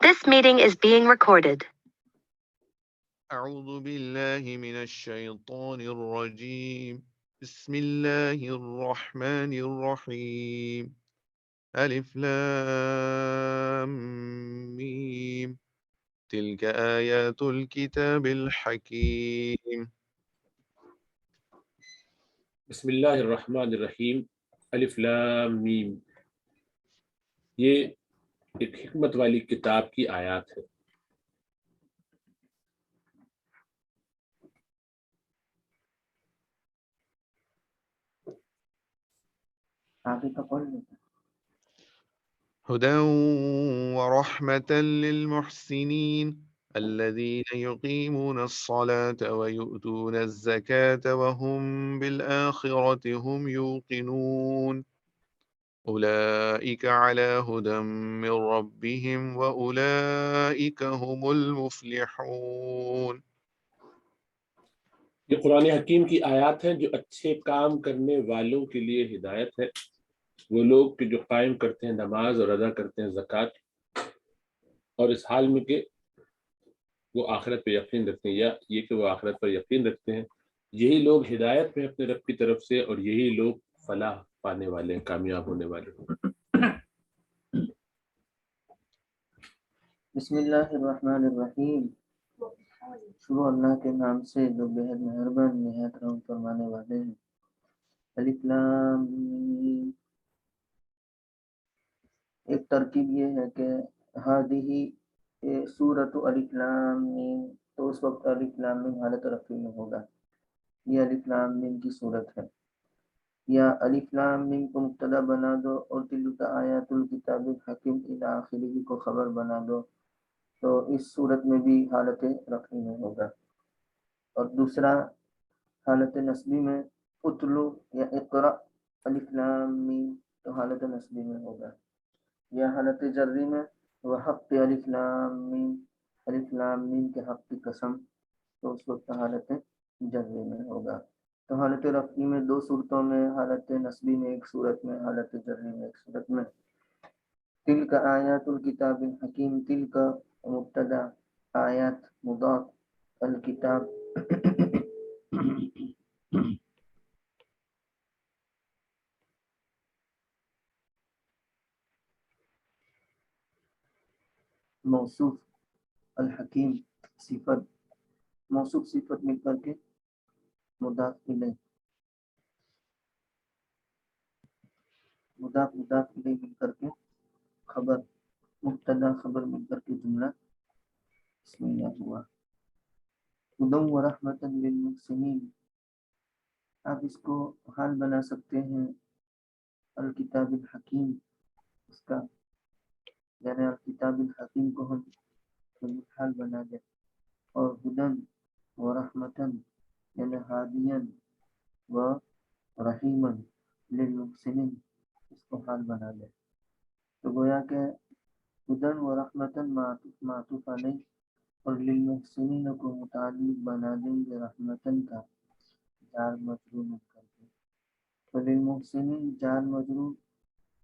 This meeting is being recorded. أعوذ بالله من الشيطان الرجيم بسم الله الرحمن الرحيم ألف لام ميم تلك آيات الكتاب الحكيم بسم اللہ الرحمن الرحیم الف لام میم، یہ ایک حکمت والی کتاب کی آیات ہے۔ هدى ورحمة للمحسنين الذين يقيمون الصلاة ويؤتون الزكاة وهم بالآخرة هم يوقنون أولئك على هدى من ربهم وأولئك هم المفلحون۔ یہ قرآن حکیم کی آیات ہیں جو اچھے کام کرنے والوں کے لیے ہدایت ہے۔ وہ لوگ کہ جو قائم کرتے ہیں نماز اور ادا کرتے ہیں زکوٰۃ، اور اس حال میں کہ وہ آخرت پہ یقین رکھتے ہیں، یا یہ کہ وہ آخرت پر یقین رکھتے ہیں، یہی لوگ ہدایت میں اپنے رب کی طرف سے، اور یہی لوگ فلاح پانے والے ہیں، کامیاب ہونے والے ہیں۔ بسم اللہ الرحمن الرحیم، شروع اللہ کے نام سے جو بہت مہربان نہایت رحم فرمانے والے ہیں۔ الف لام میم، ایک ترکیب یہ ہے کہ ہادی سورۃ الف لام میم، تو اس وقت الف لام میم حالت رفع میں ہوگا، یہ الف لام میم کی صورت ہے۔ یا الف لام میم کو مبتدا بنا دو اور تلک آیات الکتاب الحکیم الی آخرہ کو خبر بنا دو، تو اس صورت میں بھی حالت رفع میں ہوگا۔ اور دوسرا حالت نصبی میں اتلو یا اقرا الف لام میم، تو حالت نصبی میں ہوگا۔ یا حالت جری میں وحق الف لام میم، الف لام میم کے حق کی قسم، تو اس وقت حالت جری میں ہوگا۔ تو حالت رفعی میں دو صورتوں میں، حالت نصبی میں ایک صورت میں، حالت جری میں ایک صورت میں۔ تلک آیات الکتاب الحکیم، تلک مبتدا، آیات مضاف، الکتاب موصوف، الحکیم صفت، موصوف صفت مل کر کے مضاف الیہ، مضاف الیہ مل کر کے خبر، مبتدا خبر مل کر کے جملہ اسمیہ ہوا۔ ہدی و رحمۃ للمحسنین، آپ اس کو حال بنا سکتے ہیں الکتاب الحکیم، اس کا یعنی الکتاب الحکیم کو ہم حال بنا دیں، اور ہدن و رحمتن یعنی ہادین و رحیمن للمحسنین، اس کو حال بنا دیں۔ تو گویا کہ ہدن و رحمتن معطوف علیہ، اور للمحسنین کو متعلق بنا دیں گے رحمتن کا جار مجرور مل کر کے، تو للمحسنین جار مجرور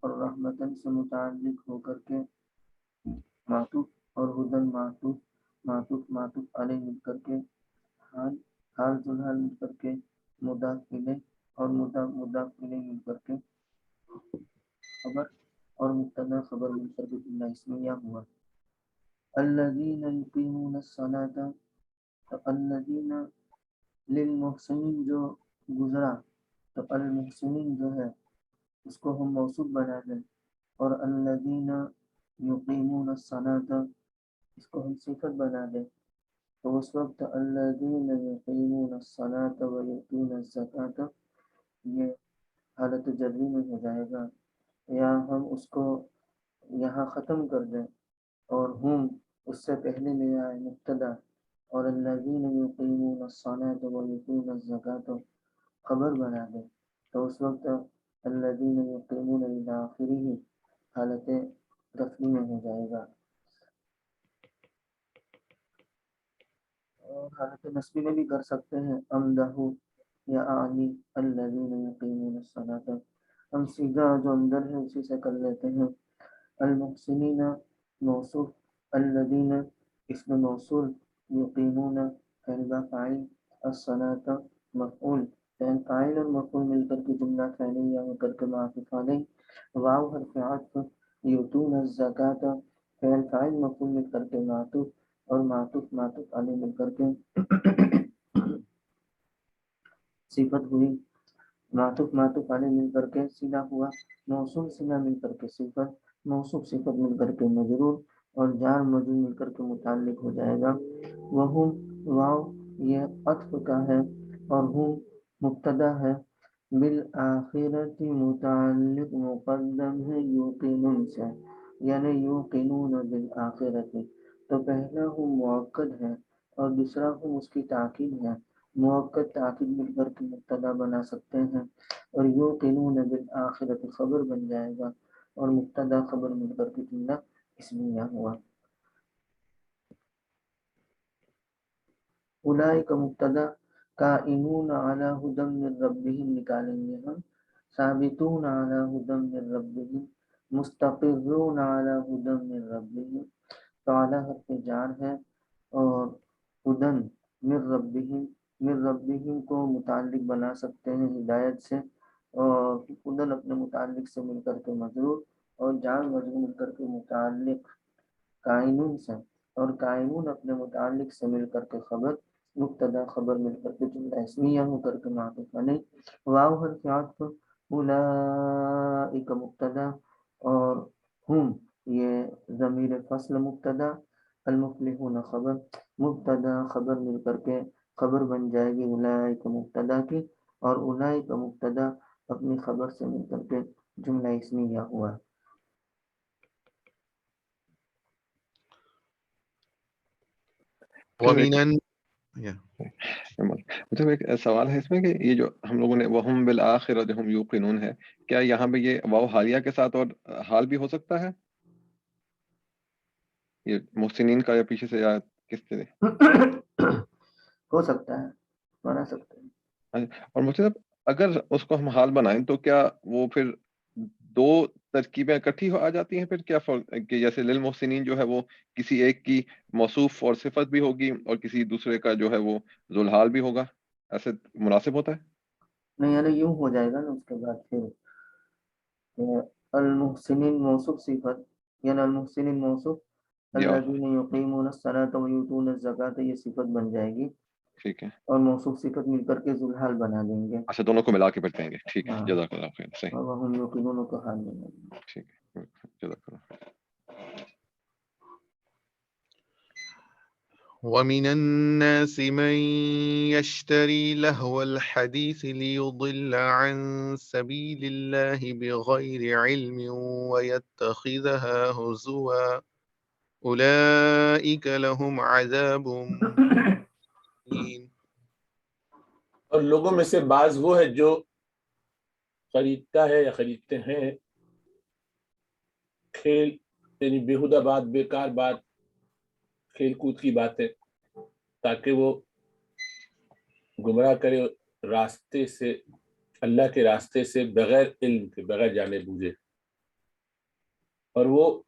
اور رحمتن سے متعلق ہو کر کے معطوف، اور ہدن معطوف علیہ مل کر کے حال ذوالحال مل کر کے مضاف الیہ، اور مضاف الیہ مل کر کے خبر، اور مبتدا خبر مل کر کے جملہ اسمیہ ہوا۔ الذین یقیمون الصلاۃ، تو الذین للمحسنین جو گزرا، تو المحسنین جو ہے اس کو ہم موصوف بنا دیں، اور الذین یقیمون الصلاۃ اس کو ہم صفت بنا دیں، تو اس وقت الذین یقیمون الصلاۃ ویؤتون الزکاۃ یہ حالت جری میں ہو جائے گا، یا ہم اس کو یہاں ختم کر دیں اور ہم اس سے پہلے لے آئے مبتدا، اور الذین یقیمون الصلاۃ ویؤتون الزکاۃ خبر بنا دیں، تو اس وقت الذین یقیمون الی آخرہ حالت رفعی میں ہو جائے گا۔ اور حالت نصبی میں بھی کر سکتے ہیں، امدہ یا اعنی الذین یقیمون الصلاۃ، ہم سیدھا جو اندر ہے اسی سے کر لیتے ہیں۔ المحسنین موصوف الذین اسم موصول یقینون فعل با فاعل الصلاۃ مفعول فعل فاعل اور مفعول مل کر کے جملہ فعلیہ ہو کر کے معطوف علیہ واو حرف عطف یؤتون الزکاۃ فعل فاعل مفعول مل کر کے معطوف اور معطوف علیہ مل کر کے صفت ہوئی معطوف علیہ مل کر کے صلہ ہوا موصول صلہ مل کر کے صفت موصوف صفت مل کر کے مجرور اور جار مجرور مل کر کے متعلق ہو جائے گا وہم واو یہ عطف کا ہے اور ہم مبتدا ہے بالآخرت متعلق مقدم ہے یوقینون سے یعنی یوقینون بالآخرت تو پہلا ہم مؤکد ہے اور دوسرا ہم اس کی تاکید ہے مؤکد تاکید مل کر کے مبتدا بنا سکتے ہیں اور یوقینون بالآخرت خبر بن جائے گا اور مبتدا خبر مل کر کے جملہ اسمیہ ہوا اولئک مبتدا کائنون علی ھدی من ربہم نکالیں گے ہم ثابتون علی ھدی من ربہم مستقرون علی ھدی من ربہم تعالی حرف جار ہے اور ہدن من ربہم کو متعلق بنا سکتے ہیں ہدایت سے اور ہدن اپنے متعلق سے مل کر کے مجرور اور جار مجرور مل کر کے متعلق کائنون سے اور کائنون اپنے متعلق سے مل کر کے خبر مبتدا خبر مل کر کے جملہ اسمیہ ہو کر کے معطوف علیہ واو حرف عطف اولئک مبتدا اور ہم یہ ضمیر فصل مبتدا المفلحون خبر مبتدا خبر مل کر کے خبر بن جائے گی اولئک مبتدا کی اور اولئک مبتدا اپنی خبر سے مل کر کے جملہ اسمیہ ہوا ومن yeah. مطلب ایک سوال ہے اس میں کہ یہ جو ہم لوگوں نے وہم بالآخرۃ ہم یوقنون ہے کیا یہاں پہ یہ واو حالیہ کے ساتھ اور حال بھی ہو سکتا ہے یہ محسنین کا یا پیچھے سے یا کس طرح ہو سکتا ہے بنا سکتے ہیں اور مطلب اگر اس کو ہم حال بنائیں تو کیا وہ پھر دو ترکیبیں اکٹھی آ جاتی ہیں پھر کیا فرق کہ جیسے للمحسنین جو ہے وہ کسی ایک کی موصوف اور صفت بھی ہوگی اور کسی دوسرے کا جو ہے وہ ذوالحال بھی ہوگا ایسے مناسب ہوتا ہے نہیں یعنی یوں ہو جائے گا نا اس کے بعد پھر المحسنین موصوف صفت یعنی المحسنین موصوف الذین یقیمون الصلاۃ ویؤتون الزکاۃ یہ صفت بن جائے گی ٹھیک ہے اور موصوف صفت مل کر کے ذوالحال بنا دیں گے اچھا دونوں کو ملا کے پڑھتے ہیں گے ٹھیک ہے ہاں جزاک اللہ خیر صحیح اور وہ ہم یقینون کو حال میں لیں گے ٹھیک ہے جزاک اللہ خیر ومن الناس من يشتري لهو الحديث ليضل عن سبيل الله بغير علم ويتخذها هزوا أولئك لهم عذاب مهين اور لوگوں میں سے بعض وہ ہے جو خریدتا ہے یا خریدتے ہیں کھیل یعنی بیہودہ بات بیکار بات کھیل کود کی باتیں تاکہ وہ گمراہ کرے راستے سے اللہ کے راستے سے بغیر علم کے بغیر جانے بوجھے اور وہ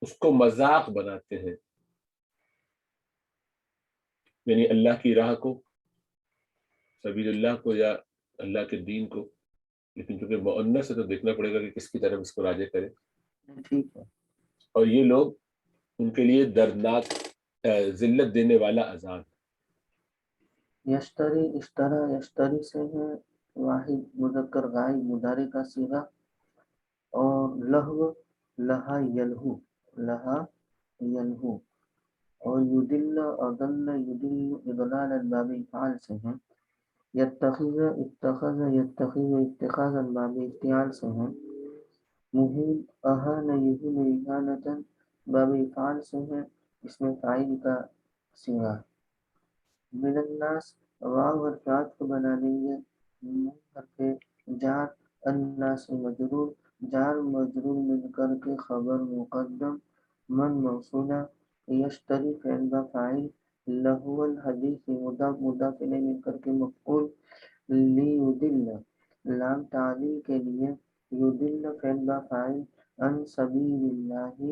اس کو مذاق بناتے ہیں یعنی اللہ کی راہ کو سبیل اللہ کو یا اللہ کے دین کو لیکن چونکہ مؤنث سے تو دیکھنا پڑے گا کہ کس کی طرف اس کو راجع کرے ٹھیک ہے اور یہ لوگ ان کے لیے دردناک ذلت دینے والا عذاب یشتری اشترا یشتری سے ہے واحد مذکر غائب مضارع کا صیغہ اور لہو لہا یلہو اور یدل اضل یدل اضلال باب افعال سے ہیں یتخذ اتخذ یتخذ اتخاذ باب افتعال سے ہیں مہین اہان یہین اہانتا باب افعال سے ہیں اس میں فاعل کا صیغہ من الناس واو حرفات کو بنا دیں گے حرف جار الناس مجرور جار مجرور مل کر کے خبر مقدم من موصولہ یشتری فعل با فاعل لہو الحدیث مضاف الیہ مل کر کے مفعول لیدل لام تعلیل کے لیے یدل فعل با فاعل عن سبیل اللہ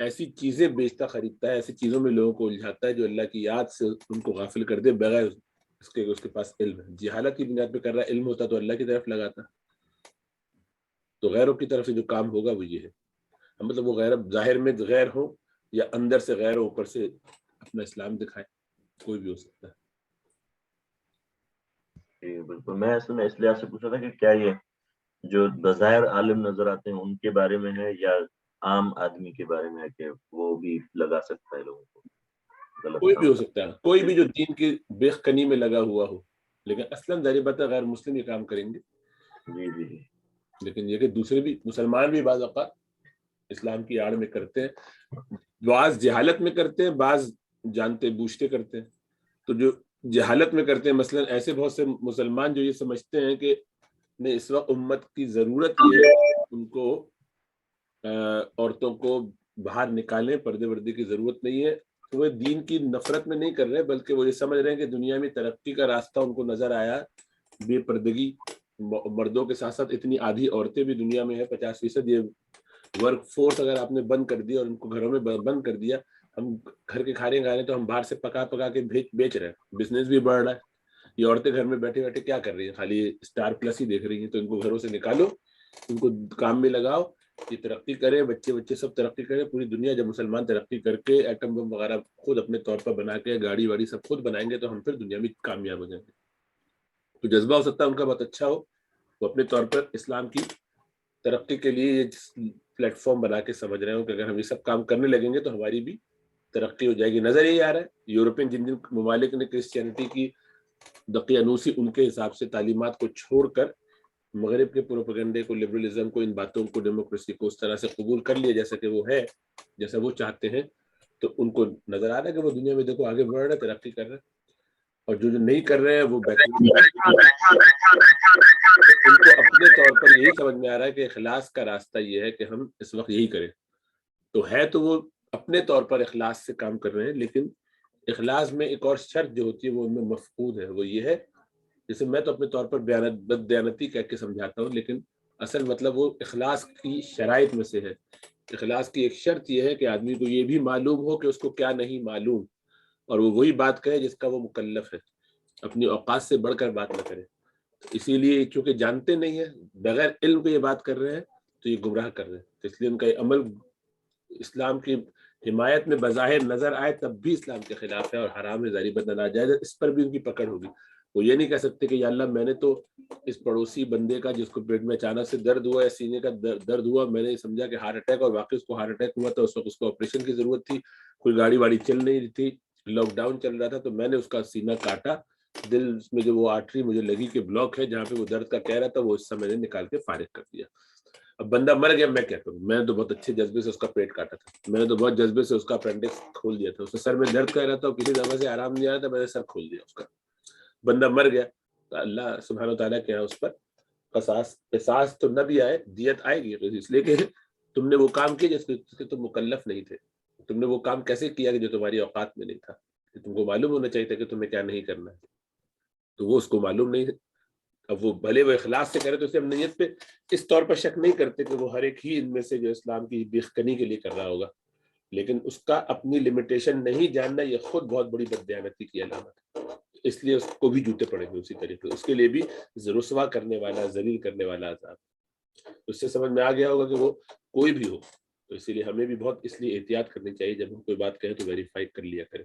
ایسی چیزیں بیچتا خریدتا ہے, ایسی چیزوں میں لوگوں کو الجھاتا ہے جو اللہ کی یاد سے ان کو غافل کر دے بغیر اس کے پاس علم ہے. جہالت کی بنیاد پہ کر رہا ہے, علم ہوتا تو اللہ کی طرف لگاتا. تو غیروں کی طرف سے جو کام ہوگا وہ یہ ہے, مطلب وہ غیر ظاہر میں غیر ہو یا اندر سے غیر ہو, اوپر سے اپنا اسلام دکھائے, کوئی بھی ہو سکتا ہے. جی بالکل. میں اصل میں اس لحاظ سے پوچھا تھا کہ کیا یہ جو بظاہر عالم نظر آتے ہیں ان کے بارے میں ہے یا عام آدمی کے بارے میں ہے کہ وہ بھی لگا سکتا ہے لوگوں کو غلط کوئی کام بھی ہو سکتا ہے, کوئی بھی جو دین کی بیخ کنی میں لگا ہوا ہو, لیکن اصلاً ظاہر بات ہے غیر مسلم یہ کام کریں گے. جی جی جی. لیکن یہ کہ دوسرے بھی مسلمان بھی بعض اوقات اسلام کی آڑ میں کرتے ہیں, بعض جہالت میں کرتے ہیں, بعض جانتے بوجھتے کرتے ہیں. تو جو جہالت میں کرتے ہیں, مثلا ایسے بہت سے مسلمان جو یہ سمجھتے ہیں کہ اس وقت امت کی ضرورت یہ ہے ان کو عورتوں کو باہر نکالیں, پردے وردے کی ضرورت نہیں ہے, تو وہ دین کی نفرت میں نہیں کر رہے, بلکہ وہ یہ سمجھ رہے ہیں کہ دنیا میں ترقی کا راستہ ان کو نظر آیا. بے پردگی مردوں کے ساتھ ساتھ اتنی آدھی عورتیں بھی دنیا میں ہے, 50%. یہ ورک فورس اگر آپ نے بند کر دیا اور ان کو گھروں میں بند کر دیا, ہم گھر کے کھانے کھا رہے ہیں تو ہم باہر سے پکا پکا کے بیچ رہے ہیں, بزنس بھی بڑھ رہا ہے. یہ عورتیں گھر میں بیٹھے بیٹھے کیا کر رہی ہیں, خالی اسٹار پلس ہی دیکھ رہی ہیں. تو ان کو گھروں سے نکالو, ان کو کام میں لگاؤ, یہ ترقی کرے, بچے سب ترقی کرے. پوری دنیا جب مسلمان ترقی کر کے ایٹم بم وغیرہ خود اپنے طور پر بنا کے گاڑی واڑی سب خود بنائیں گے تو ہم پھر دنیا میں کامیاب ہو جائیں گے. تو جذبہ ہو سکتا ہے ان کا بہت اچھا ہو, وہ اپنے طور پر اسلام کی ترقی کے لیے یہ پلیٹ فارم بنا کے سمجھ رہے ہوں کہ اگر ہم یہ سب کام کرنے لگیں گے تو ہماری بھی ترقی ہو جائے گی. نظر یہی آ رہا ہے یورپین جن ممالک نے کرسچینٹی کی دقیانوسی ان کے حساب سے تعلیمات کو چھوڑ کر مغرب کے پروپیگنڈے کو, لبرلزم کو, ان باتوں کو, ڈیموکریسی کو اس طرح سے قبول کر لیا جیسا کہ وہ ہے, جیسا وہ چاہتے ہیں, تو ان کو نظر آ رہا ہے کہ وہ دنیا میں دیکھو آگے بڑھ رہے ہیں, ترقی کر رہے ہیں. اور جو نہیں کر رہے ہیں وہ ان کو اپنے طور پر یہی سمجھ میں آ رہا ہے کہ اخلاص کا راستہ یہ ہے کہ ہم اس وقت یہی کریں. تو وہ اپنے طور پر اخلاص سے کام کر رہے ہیں, لیکن اخلاص میں ایک اور شرط جو ہوتی ہے وہ ان میں مفقود ہے. وہ یہ ہے, جیسے میں تو اپنے طور پر بد دیانتی کہہ کے سمجھاتا ہوں, لیکن اصل مطلب وہ اخلاص کی شرائط میں سے ہے. اخلاص کی ایک شرط یہ ہے کہ آدمی کو یہ بھی معلوم ہو کہ اس کو کیا نہیں معلوم, اور وہ وہی بات کہے جس کا وہ مکلف ہے, اپنی اوقات سے بڑھ کر بات نہ کرے. اسی لیے چونکہ جانتے نہیں ہیں, بغیر علم کو یہ بات کر رہے ہیں تو یہ گمراہ کر رہے ہیں. تو اس لیے ان کا یہ عمل اسلام کی حمایت میں بظاہر نظر آئے تب بھی اسلام کے خلاف ہے اور حرام ہے, ظاہری بدن ناجائز ہے. اس پر بھی ان کی پکڑ ہوگی. وہ یہ نہیں کہہ سکتے کہ یا اللہ میں نے تو اس پڑوسی بندے کا جس کو پیٹ میں اچانک سے درد ہوا یا سینے کا درد ہوا, میں نے سمجھا کہ ہارٹ اٹیک, اور واقعی اس کو ہارٹ اٹیک ہوا تھا, اس وقت اس کو آپریشن کی ضرورت تھی, کوئی گاڑی واڑی چل نہیں رہی تھی, لاک ڈاؤن چل رہا تھا, تو میں نے اس کا سینہ کاٹا, دل میں جو وہ آرٹری مجھے لگی کہ بلاک ہے جہاں پہ وہ درد کا کہہ رہا تھا, وہ حصہ میں نے نکال کے فارغ کر دیا. اب بندہ مر گیا, میں کیا کروں, میں نے تو بہت اچھے جذبے سے اس کا پیٹ کاٹا تھا, میں نے تو بہت جذبے سے اس کا اپینڈکس کھول دیا تھا, اس کے سر میں درد کہہ رہا تھا, کسی دوا سے آرام نہیں آ رہا تھا, میں نے سر کھول دیا اس کا. بندہ مر گیا تو اللہ سبحانہ وتعالیٰ کے یہاں اس پر قصاص تو نہ بھی آئے, دیت آئے گی, اس لیے کہ تم نے وہ کام کیا جس کے تم مکلف نہیں تھے. تم نے وہ کام کیسے کیا کہ جو تمہاری اوقات میں نہیں تھا, کہ تم کو معلوم ہونا چاہیے تھا کہ تمہیں کیا نہیں کرنا ہے, تو وہ اس کو معلوم نہیں ہے. اب وہ بھلے وہ اخلاص سے کرے تو اسے ہم نیت پہ اس طور پر شک نہیں کرتے کہ وہ ہر ایک ہی ان میں سے جو اسلام کی بیخکنی کے لیے کر رہا ہوگا, لیکن اس کا اپنی لمیٹیشن نہیں جاننا یہ خود بہت بڑی بددیانتی کی علامت ہے. اس لیے اس کو بھی جوتے پڑیں گے اسی طریقے, اس کے لیے بھی رسوا کرنے والا, ذلیل کرنے والا عذاب. اس سے سمجھ میں آ گیا ہوگا کہ وہ کوئی بھی ہو. تو اسی لیے ہمیں بھی بہت اس لیے احتیاط کرنی چاہیے, جب ہم کوئی بات کہیں تو ویریفائی کر لیا کریں.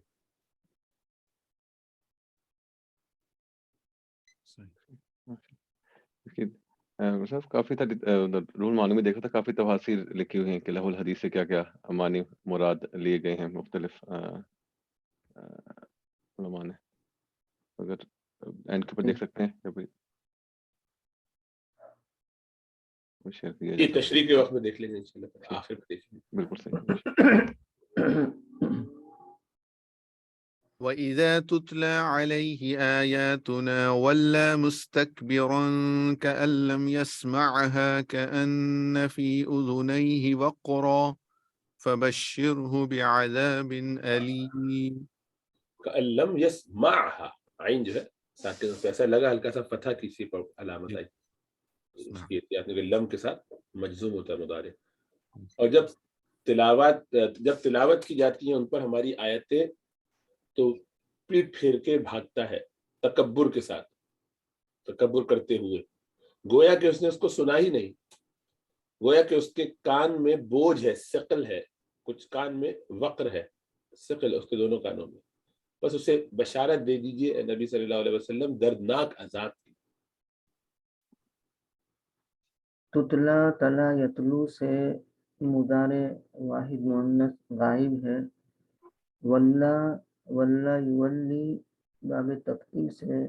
صاحب کافی رول معنی میں دیکھا تھا, کافی تفاسیر لکھی ہوئی ہیں کہ لہ الحدیث سے کیا کیا معنی مراد لیے گئے ہیں مختلف علماء نے. اگر اینڈ کے اوپر دیکھ سکتے ہیں شیئر کیا یہ تشریح کے وقت میں دیکھ لیں گے انشاءاللہ, آخر میں دیکھ لیں گے. بالکل صحیح. وَإِذَا تُتْلَى عَلَيْهِ آيَاتُنَا وَلَّى مُسْتَكْبِرًا كَأَن لَّمْ يَسْمَعْهَا كَأَنَّ فِي أُذُنَيْهِ وَقْرًا فَبَشِّرْهُ بِعَذَابٍ أَلِيمٍ. كَأَن لَّمْ يَسْمَعْهَا, عین جو ہے ساکن سے ایسا لگا ہلکا سا فتح کسی پر علامت آئی, اس کی احتیاط کہ لم کے ساتھ مجزوم ہوتا ہے مضارع. اور جب جب تلاوت کی جاتی ہیں ان پر ہماری آیتیں تو پیٹ پھیر کے بھاگتا ہے تکبر کے ساتھ، تکبر کرتے ہوئے، گویا کہ اس نے اس کو سنا ہی نہیں، گویا کہ اس کے کان میں بوجھ ہے، ثقل ہے، کچھ کان میں وقر ہے، ثقل اس کے دونوں کانوں میں، بس اسے بشارت دے دیجئے اے نبی صلی اللہ علیہ وسلم دردناک عذاب کی۔ تتلا تلا یتلو سے مضارع واحد مؤنث غائب ہے، ولا ولا یولی باب تفعیل سے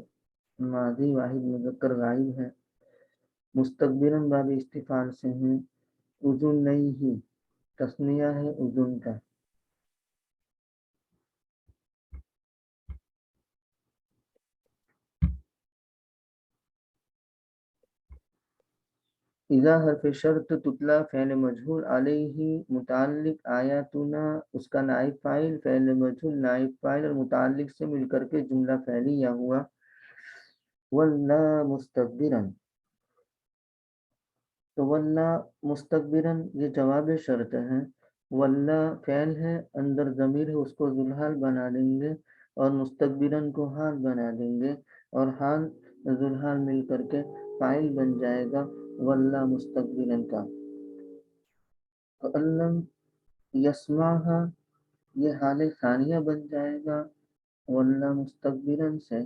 ماضی واحد مذکر غائب ہے، مستقبرن باب استفعال سے ہیں، اذن نہیں ہی تثنیہ ہے اذن کا، اذا حرف شرط تتلا فعل مجہول علیہ متعلق آیاتنا اس کا نائب فاعل، فعل مجہول نائب فاعل اور متعلق سے مل کر کے جملہ فعلیہ ہوا، ولا مستکبرن، تو ولا مستکبرن یہ جواب شرط ہے، ولا فعل ہے، اندر ضمیر ہے اس کو ذوالحال بنا دیں گے اور مستکبرن کو حال بنا دیں گے اور حال ذوالحال مل کر کے فاعل بن جائے گا ولا مستکبرن کا، علم یسمعها یہ حال ثانیہ بن جائے گا ولا مستکبرن سے،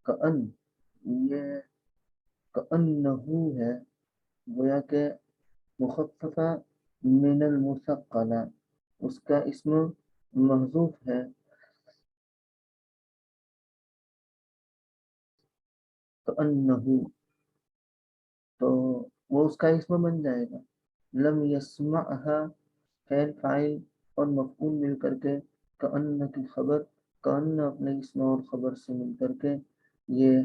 کأن یہ کأنہو ہے گویا کہ مخففہ من المثقلہ اس کا اسم محذوف ہے، کأنہو تو وہ اس کا اسم بن جائے گا، لم یسمعها فعل فاعل اور مفعول مل کر کے کأن کی خبر، کأن اپنے اسم اور خبر سے مل کر کے یہ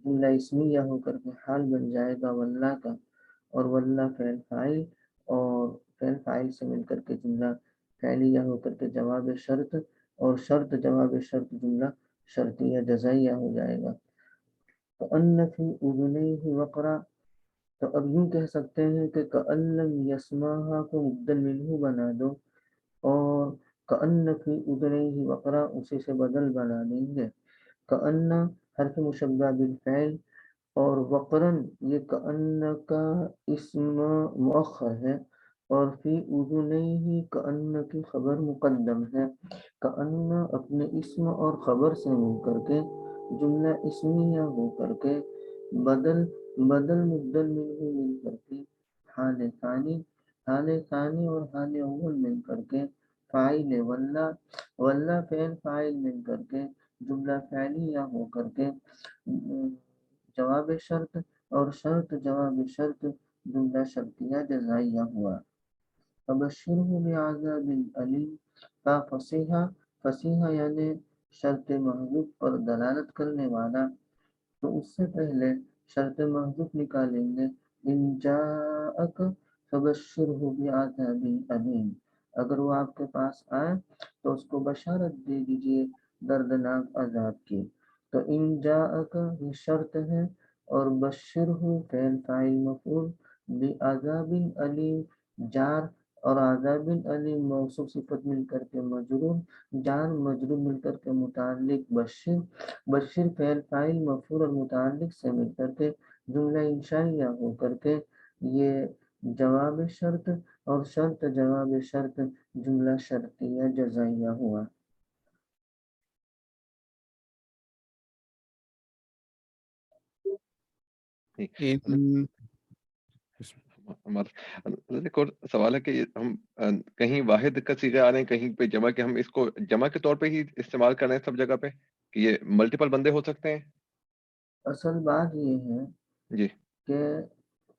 جملہ اسمیہ ہو کر کے حال بن جائے گا واللہ کا، اور واللہ فعل فاعل اور فعل فاعل سے مل کر کے جملہ فعلیہ ہو کر کے جواب شرط، اور شرط جواب شرط جملہ شرطیہ جزائیہ ہو جائے گا، کأن فی اذنیہ وقرا، تو اب یوں کہہ سکتے ہیں کہ کأن لم یسمعها کو مبدل منہ بنا دو اور کأن فی اذنیہ وقرا اسی سے بدل بنا دیں گے، کأن حرف مشبہ بالفعل اور وقرن یہ کأن کا اسم مؤخر ہے اور فی اذنیہ کأن کی خبر مقدم ہے، کأن اپنے اسم اور خبر سے مل کر کے جملہ اسمیہ ہو کر کے بدل مبدل منہ مل کر کے حال ثانی اور حال اول مل کر کے فاعل واللہ فعل فاعل مل کر کے جملہ فعلیہ ہو کر کے جواب شرط اور شرط جواب شرط جملہ شرطیہ جزائیہ ہوا، فبشرہ بعذاب علیم کا فصیحہ یعنی شرط محذوف پر دلالت کرنے والا، تو اس سے پہلے شرط محذوف نکالیں گے، ان جاءک فبشرہ بعذاب علیم، اگر وہ آپ کے پاس آئے تو اس کو بشارت دے دیجئے دردناک عذاب کی، تو ان جاءک یہ شرط ہے اور بشرہ فعل فاعل مفعول بعذاب علیم جار اور عذاب علیم موصوف صفت مل کر کے مجرور، جار مجرور مل کر کے متعلق بشر فعل فاعل مفعول اور متعلق سے مل کر کے جملہ انشائیہ ہو کر کے یہ جواب شرط اور شرط جواب شرط جملہ شرطیہ جزائیہ ہوا۔ ان ایک اور سوال ہے کہ ہم کہیں واحد کا صیغہ آ رہے ہیں کہیں پہ جمع کے، ہم اس کو جمع کے طور پہ ہی استعمال کر رہے ہیں سب جگہ پہ کہ یہ ملٹیپل بندے ہو سکتے ہیں؟ اصل بات یہ ہے جی کہ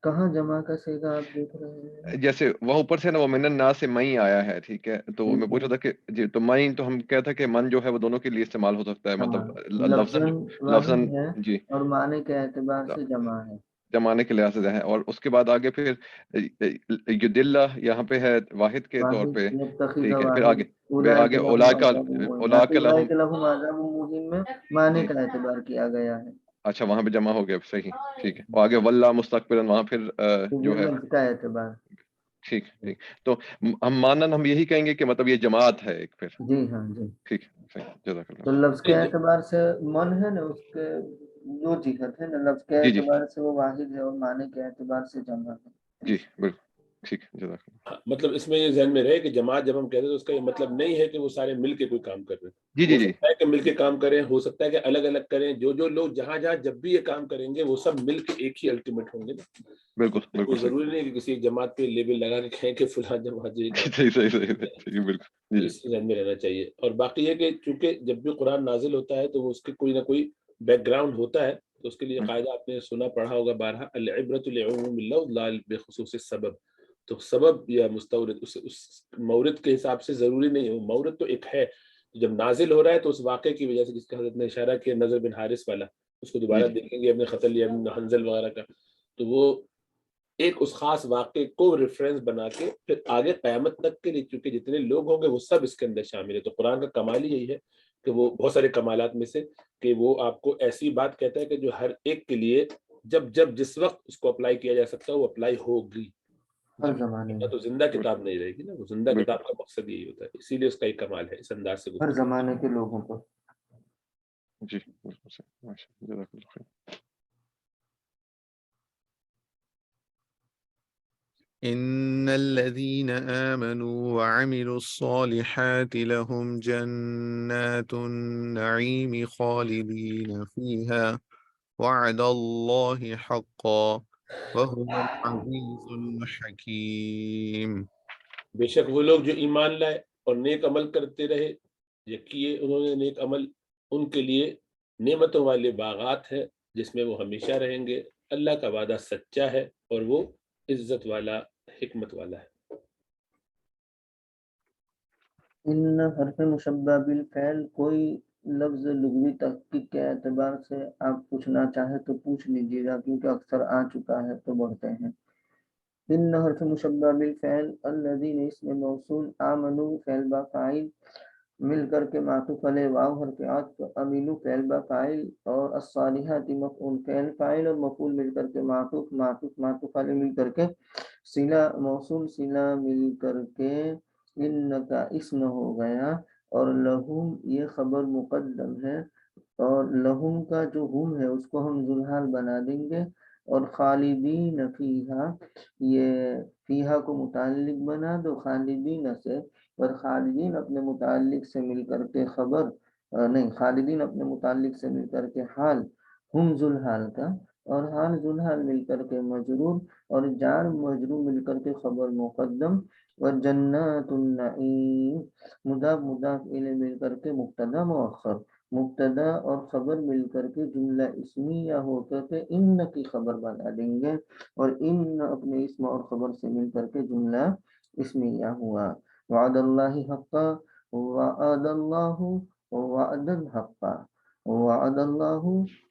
کہاں جمع کا صیغہ آپ دیکھ رہے ہیں؟ جیسے وہ اوپر سے نا وہ من الناس سے مئی آیا ہے، ٹھیک ہے، تو میں پوچھ رہا تھا کہ جی تو مئی تو ہم کہتا کہ من جو ہے وہ دونوں کے لیے استعمال ہو سکتا ہے، مطلب لفظاً واحد ہے جی اور معنی کے اعتبار سے جمع ہے، جمانے کے لحاظ سے ہے، اور اس کے بعد آگے پھر یدلہ یہاں پہ ہے واحد کے طور پہ، ٹھیک ہے، پھر آگے اولا کا لہم عذاب مہین میں معنی کا اعتبار کیا گیا ہے، اچھا وہاں پہ جمع ہو گیا، صحیح ٹھیک ہے، اور آگے واللہ مستقبلا وہاں پھر جو ہے لفظ کا اعتبار ٹھیک ٹھیک. تو ہم مانن ہم یہی کہیں گے کہ مطلب یہ جماعت ہے ایک پھر. جی ہاں جی. ٹھیک صحیح. جزاک تو اللہ. لفظ کے اعتبار سے من ہے نا، اس کے دو جہت ہے نا، لفظ کے جی جی اعتبار سے وہ واحد ہے اور معنی کے اعتبار سے جمع ہے. جی بالکل ٹھیک. جزاک اللہ. ہاں، مطلب اس میں یہ ذہن میں رہے کہ جماعت جب ہم کہتے ہیں تو اس کا یہ مطلب نہیں ہے کہ وہ سارے مل کے کوئی کام کر رہے ہیں. جی جی ہو جی سکتا ہے کہ مل کے کام کریں، ہو سکتا ہے کہ الگ الگ کریں. جو لوگ جہاں جہاں جب بھی یہ کام کریں گے وہ سب مل کے ایک ہی الٹیمیٹ ہوں گے نا. بالکل کوئی بالکل صحیح. ضروری نہیں کہ کسی ایک جماعت پہ لیبل لگا کے کہیں کہ فلاں جماعت جو یہ کام صحیح صحیح صحیح صحیح بالکل. جی جی اس ذہن میں رہنا چاہیے. اور باقی یہ کہ چونکہ جب بھی قرآن نازل ہوتا ہے تو وہ اس کے کوئی نہ کوئی بیک گراؤنڈ ہوتا ہے. تو اس کے لیے قاعدہ آپ نے سنا پڑھا ہوگا بارہا، العبرۃ لعموم اللفظ لا بخصوص السبب. تو سبب یا مستورد اس مورد کے حساب سے ضروری نہیں ہے. مورد تو ایک ہے، جب نازل ہو رہا ہے تو اس واقعے کی وجہ سے، جس کا حضرت نے اشارہ کیا نضر بن حارث والا، اس کو دوبارہ جی دیکھیں گے ابن خطل یا ابن حنزل وغیرہ کا، تو وہ ایک اس خاص واقعے کو ریفرنس بنا کے پھر آگے قیامت تک کے لیے، چونکہ جتنے لوگ ہوں گے وہ سب اس کے اندر شامل ہے. تو قرآن کا کمال ہی یہی ہے کہ وہ بہت سارے کمالات میں سے کہ وہ آپ کو ایسی بات کہتا ہے کہ جو ہر ایک کے لیے جب جس وقت اس کو اپلائی کیا جا سکتا ہے وہ اپلائی ہوگی. ہر زمانے میں، تو زندہ کتاب نہیں رہے گی نا. وہ زندہ بالکل کتاب کا مقصد یہی ہوتا ہے، اسی لیے اس کا ایک کمال ہے اس انداز سے ہر گفتگو. زمانے کے لوگوں کو. جی بالکل صحیح. ماشاء اللہ. جزاک اللہ خیر. إن الذين آمنوا وعملوا الصالحات لهم جنات النعيم خالدين فيها وعد الله حقا وهو العزيز الحكيم. بے شک وہ لوگ جو ایمان لائے اور نیک عمل کرتے رہے، یہ کیے انہوں نے نیک عمل، ان کے لیے نعمتوں والے باغات ہیں جس میں وہ ہمیشہ رہیں گے. اللہ کا وعدہ سچا ہے اور وہ عزت والا، حکمت والا ہے. ان حرف مشبہ بالفعل، کوئی لفظ لغوی تحقیق کے اعتبار سے آپ پوچھنا چاہے تو پوچھ لیجیے گا، کیونکہ اکثر آ چکا ہے تو بڑھتے ہیں. ان حرف مشبہ بالفعل، الذین اسم موصول، آمنو فعل با فاعل مل کر کے معطوف علیہ، واو حرف عطف، امینو فعل با فاعل، اور الصالحات مفعول فعل فاعل اور مفعول مل کر کے معطوف معطوف علیہ مل کر کے صلہ موصول صلہ مل کر کے ان کا اسم ہو گیا. اور لہم یہ خبر مقدم ہے، اور لہم کا جو ہم ہے اس کو ہم ذوالحال بنا دیں گے. اور خالدین فیہا، یہ فیہا کو متعلق بنا دو خالدین سے، اور خالدین اپنے متعلق سے مل کر کے خبر نہیں، خالدین اپنے متعلق سے مل کر کے حال ہم ذوالحال کا، اور حال ذوالحال مل کر کے مجرور، اور جار مجرور مل کر کے خبر مقدم. اور جنات النعیم مضاف مضاف الیہ مل کر کے مبتدا مؤخر، مبتدا اور خبر مل کر کے جملہ اسمیہ ہو کر کے ان کی خبر بنا دیں گے، اور ان اپنے اسم اور خبر سے مل کر کے جملہ اسمیہ ہوا. وعد اللہ حقا، وعد اللہ وعدا حقا، وعد اللہ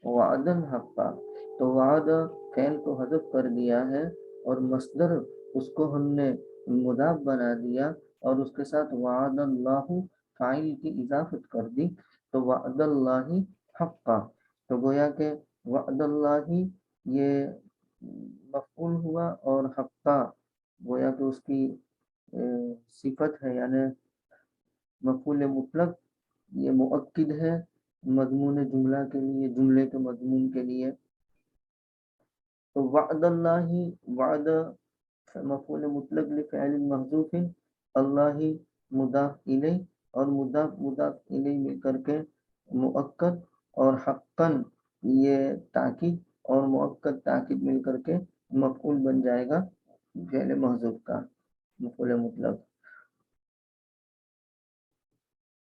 وعدا حقا. تو وعد فعل کو حذف کر دیا ہے اور مصدر اس کو ہم نے مضاف بنا دیا اور اس کے ساتھ وعد اللہ فاعل کی اضافت کر دی، تو وعد اللہ حقا. تو گویا کہ وعد اللہ یہ مفعول ہوا، اور حقا گویا کہ اس کی صفت ہے، یعنی مفعول مطلق یہ مؤکد ہے مضمون جملہ کے لیے، جملے کے مضمون کے لیے. تو وعد اللہ، وعد مفعول مطلق لفعل محذوف، اللہ مضاف الیہ اور مضاف مضاف الیہ مل کر کے مؤکد، اور حقا یہ تاکید اور مؤکد تاکید مل کر کے مفعول بن جائے گا فعل محذوف کا مفعول مطلق.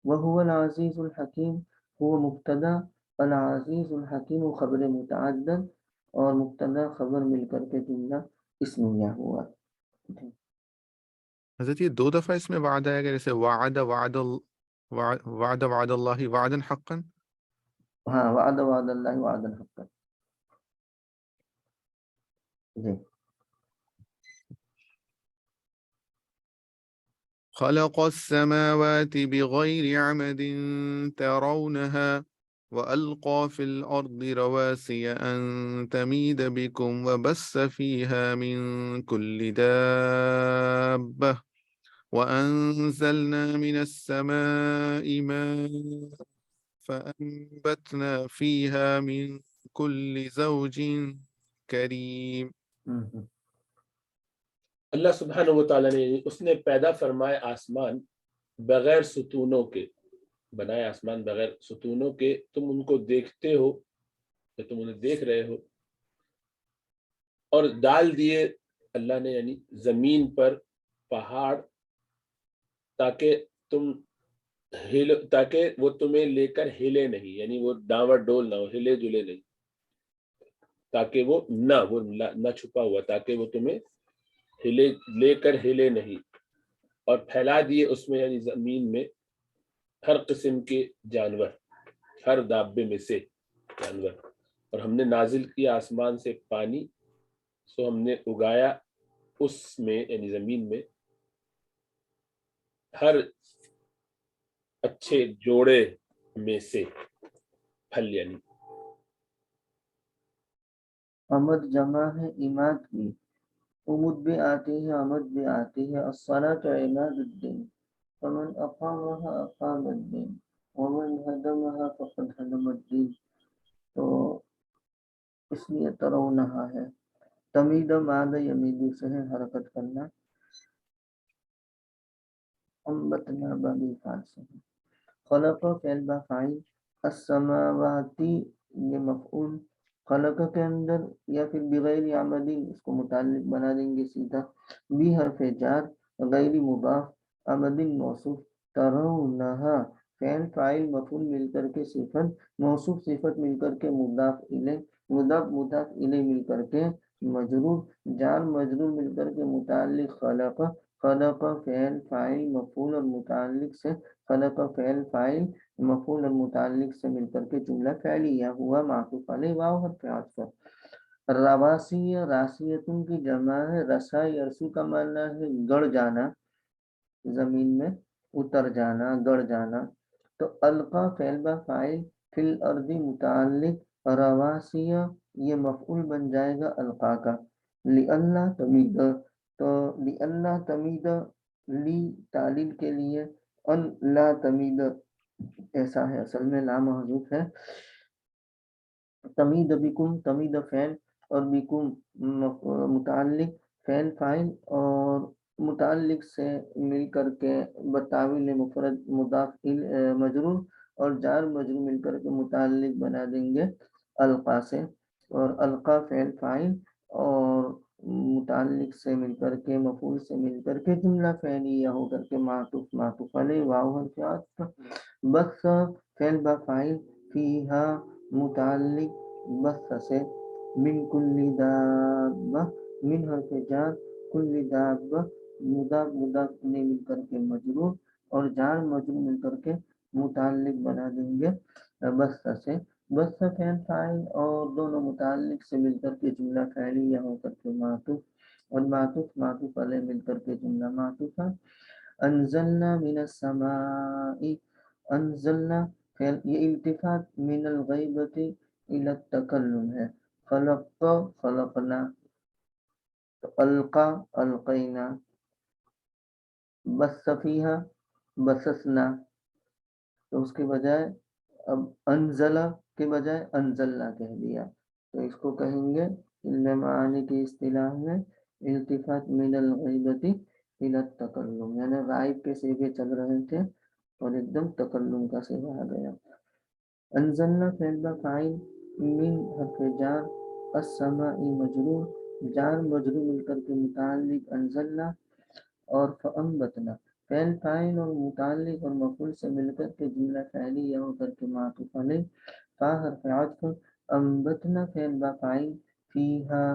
وهو العزیز الحکیم، هو مبتدا، العزیز الحکیم خبر متعدد، اور مبتدا خبر مل کر کے جملہ اسمیہ ہوا. حضرت یہ دو دفعہ اس میں وعد آیا گیا، جیسے وعد اللہ وعدا حقا. ہاں، وعد اللہ وعدا حقا. جی. خلق السماوات بغير عمد ترونها وألقى في الأرض رواسي أن تميد بكم وبث فيها من كل دابة وأنزلنا من السماء ماء فأنبتنا فيها من كل زوج کریم. اللہ سبحانہ و تعالیٰ نے اس نے پیدا فرمائے آسمان بغیر ستونوں کے، بنائے آسمان بغیر ستونوں کے، تم ان کو دیکھتے ہو یا تم انہیں دیکھ رہے ہو، اور ڈال دیے اللہ نے یعنی زمین پر پہاڑ تاکہ وہ تمہیں لے کر ہلے نہیں، یعنی وہ ڈاور ڈول نہ ہو، ہلے جلے نہیں، تاکہ وہ نہ چھپا ہوا، تاکہ وہ تمہیں لے کر ہلے نہیں، اور پھیلا دیے اس میں یعنی زمین میں ہر قسم کے جانور، ہر دابے میں سے جانور، اور ہم نے نازل کیا آسمان سے پانی، سو ہم نے اگایا اس میں یعنی زمین میں ہر اچھے جوڑے میں سے پھل، یعنی امد جمع ہے اماد کی، امد بھی آتی ہے امد بھی آتی ہے، الصلاۃ عماد الدین، فمن اقامها اقام الدین ومن هدمها فقد هدم الدین، تو اس لیے ترونہا ہے، تمید ماد یمیدو سے ہے حرکت کرنا، امبتنا بابی فعل سے ہے، خلق فعل با فاعل، السماواتی یہ مفعول، خلق کے اندر یا پھر بغیر عمدین اس کو متعلق بنا دیں گے سیدھا، بھی حرف جار، غیر مضاف، عمدین موصوف، ترونہا فعل فاعل مفعول مل کر کے صفت، موصوف صفت مل کر کے مضاف الیہ، مضاف الیہ مل کر کے مجرور، جار مجرور مل کر کے متعلق خلق، خلق فعل فاعل مفعول اور متعلق سے، خلق فعل فاعل مفعول اور متعلق سے مل کر کے جملہ فعلیہ ہوا معطوف علیہ واو حرف عطف. رواسی راسیتن کی جمع ہے، رسا یرسو کا معنی ہے گڑ جانا، زمین میں اتر جانا، گڑ جانا، تو القا فعل با فاعل، فی الارض متعلق، رواسیہ یہ مفعول بن جائے گا القا کا، لئلا تمید، تو لئلا تمید لی تعلیل کے لیے، ان لا تمید ایسا ہے، اصل میں لا محذوف ہے، تمید بکم، تمید فعل اور بکم متعلق، فعل فاعل اور متعلق سے مل کر کے بتاویل مفرد مضاف مجرور اور جار مجرور مل کر کے متعلق بنا دیں گے القا سے، اور القا فعل فاعل اور متعلق سے مل کر کے مفعول سے مل کر کے جملہ فعلیہ ہو کر کے معطوف علیہ واو حرف عطف. بث فعل با فاعل، فیہا متعلق بث سے، من کل دابہ، من حرف جار، کل دابہ مضاف الیہ مل کر کے مجرور اور جار مجرور مل کر کے متعلق بنا دیں گے بث سے، بث فعل فاعل اور دونوں متعلق سے مل کر کے جملہ فعلیہ ہو کر کے معطوف، اور معطوف علیہ مل کر کے جملہ معطوفہ. انزلنا من السماء، انزلنا فعل یہ التفات من الغیبت الی التکلم ہے، خلق خلقنا، تو القا القینا، بث فیہا بثثنا، تو اس کے بجائے اب انزلہ کے بجائے انزلنا کہہ دیا، تو اس کو کہیں گے علم معانی کی اصطلاح میں التفات من الغیبت الی التکلم، یعنی غائب کے صیغے چل رہے تھے اور ایک دم تکلم کا صیغہ آ گیا. انزلنا فعل با فاعل، من حرف جار، السماء مجرور، جار مجرور مل کر کے متعلق انزلنا، اور فانبتنا فعل فاعل اور متعلق اور مفعول سے مل کر کے جملہ فعلیہ ہو کر کے معطوف علیہ، فا حرف عطف، انبتنا فعل با فاعل، فیہا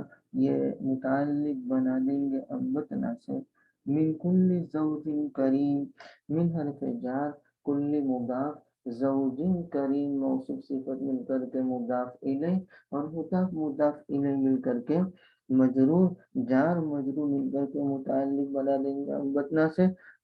یہ متعلق بنا دیں گے انبتنا سے، من کل زوج کریم، من حرف جار، کل مضاف، زوج کریم موصوف صفت مل کر کے مضاف الیہ اور مضاف الیہ مل کر کے مجرور، جار مجرور مل کر کے متعلق بنا دیں گے انبتنا سے،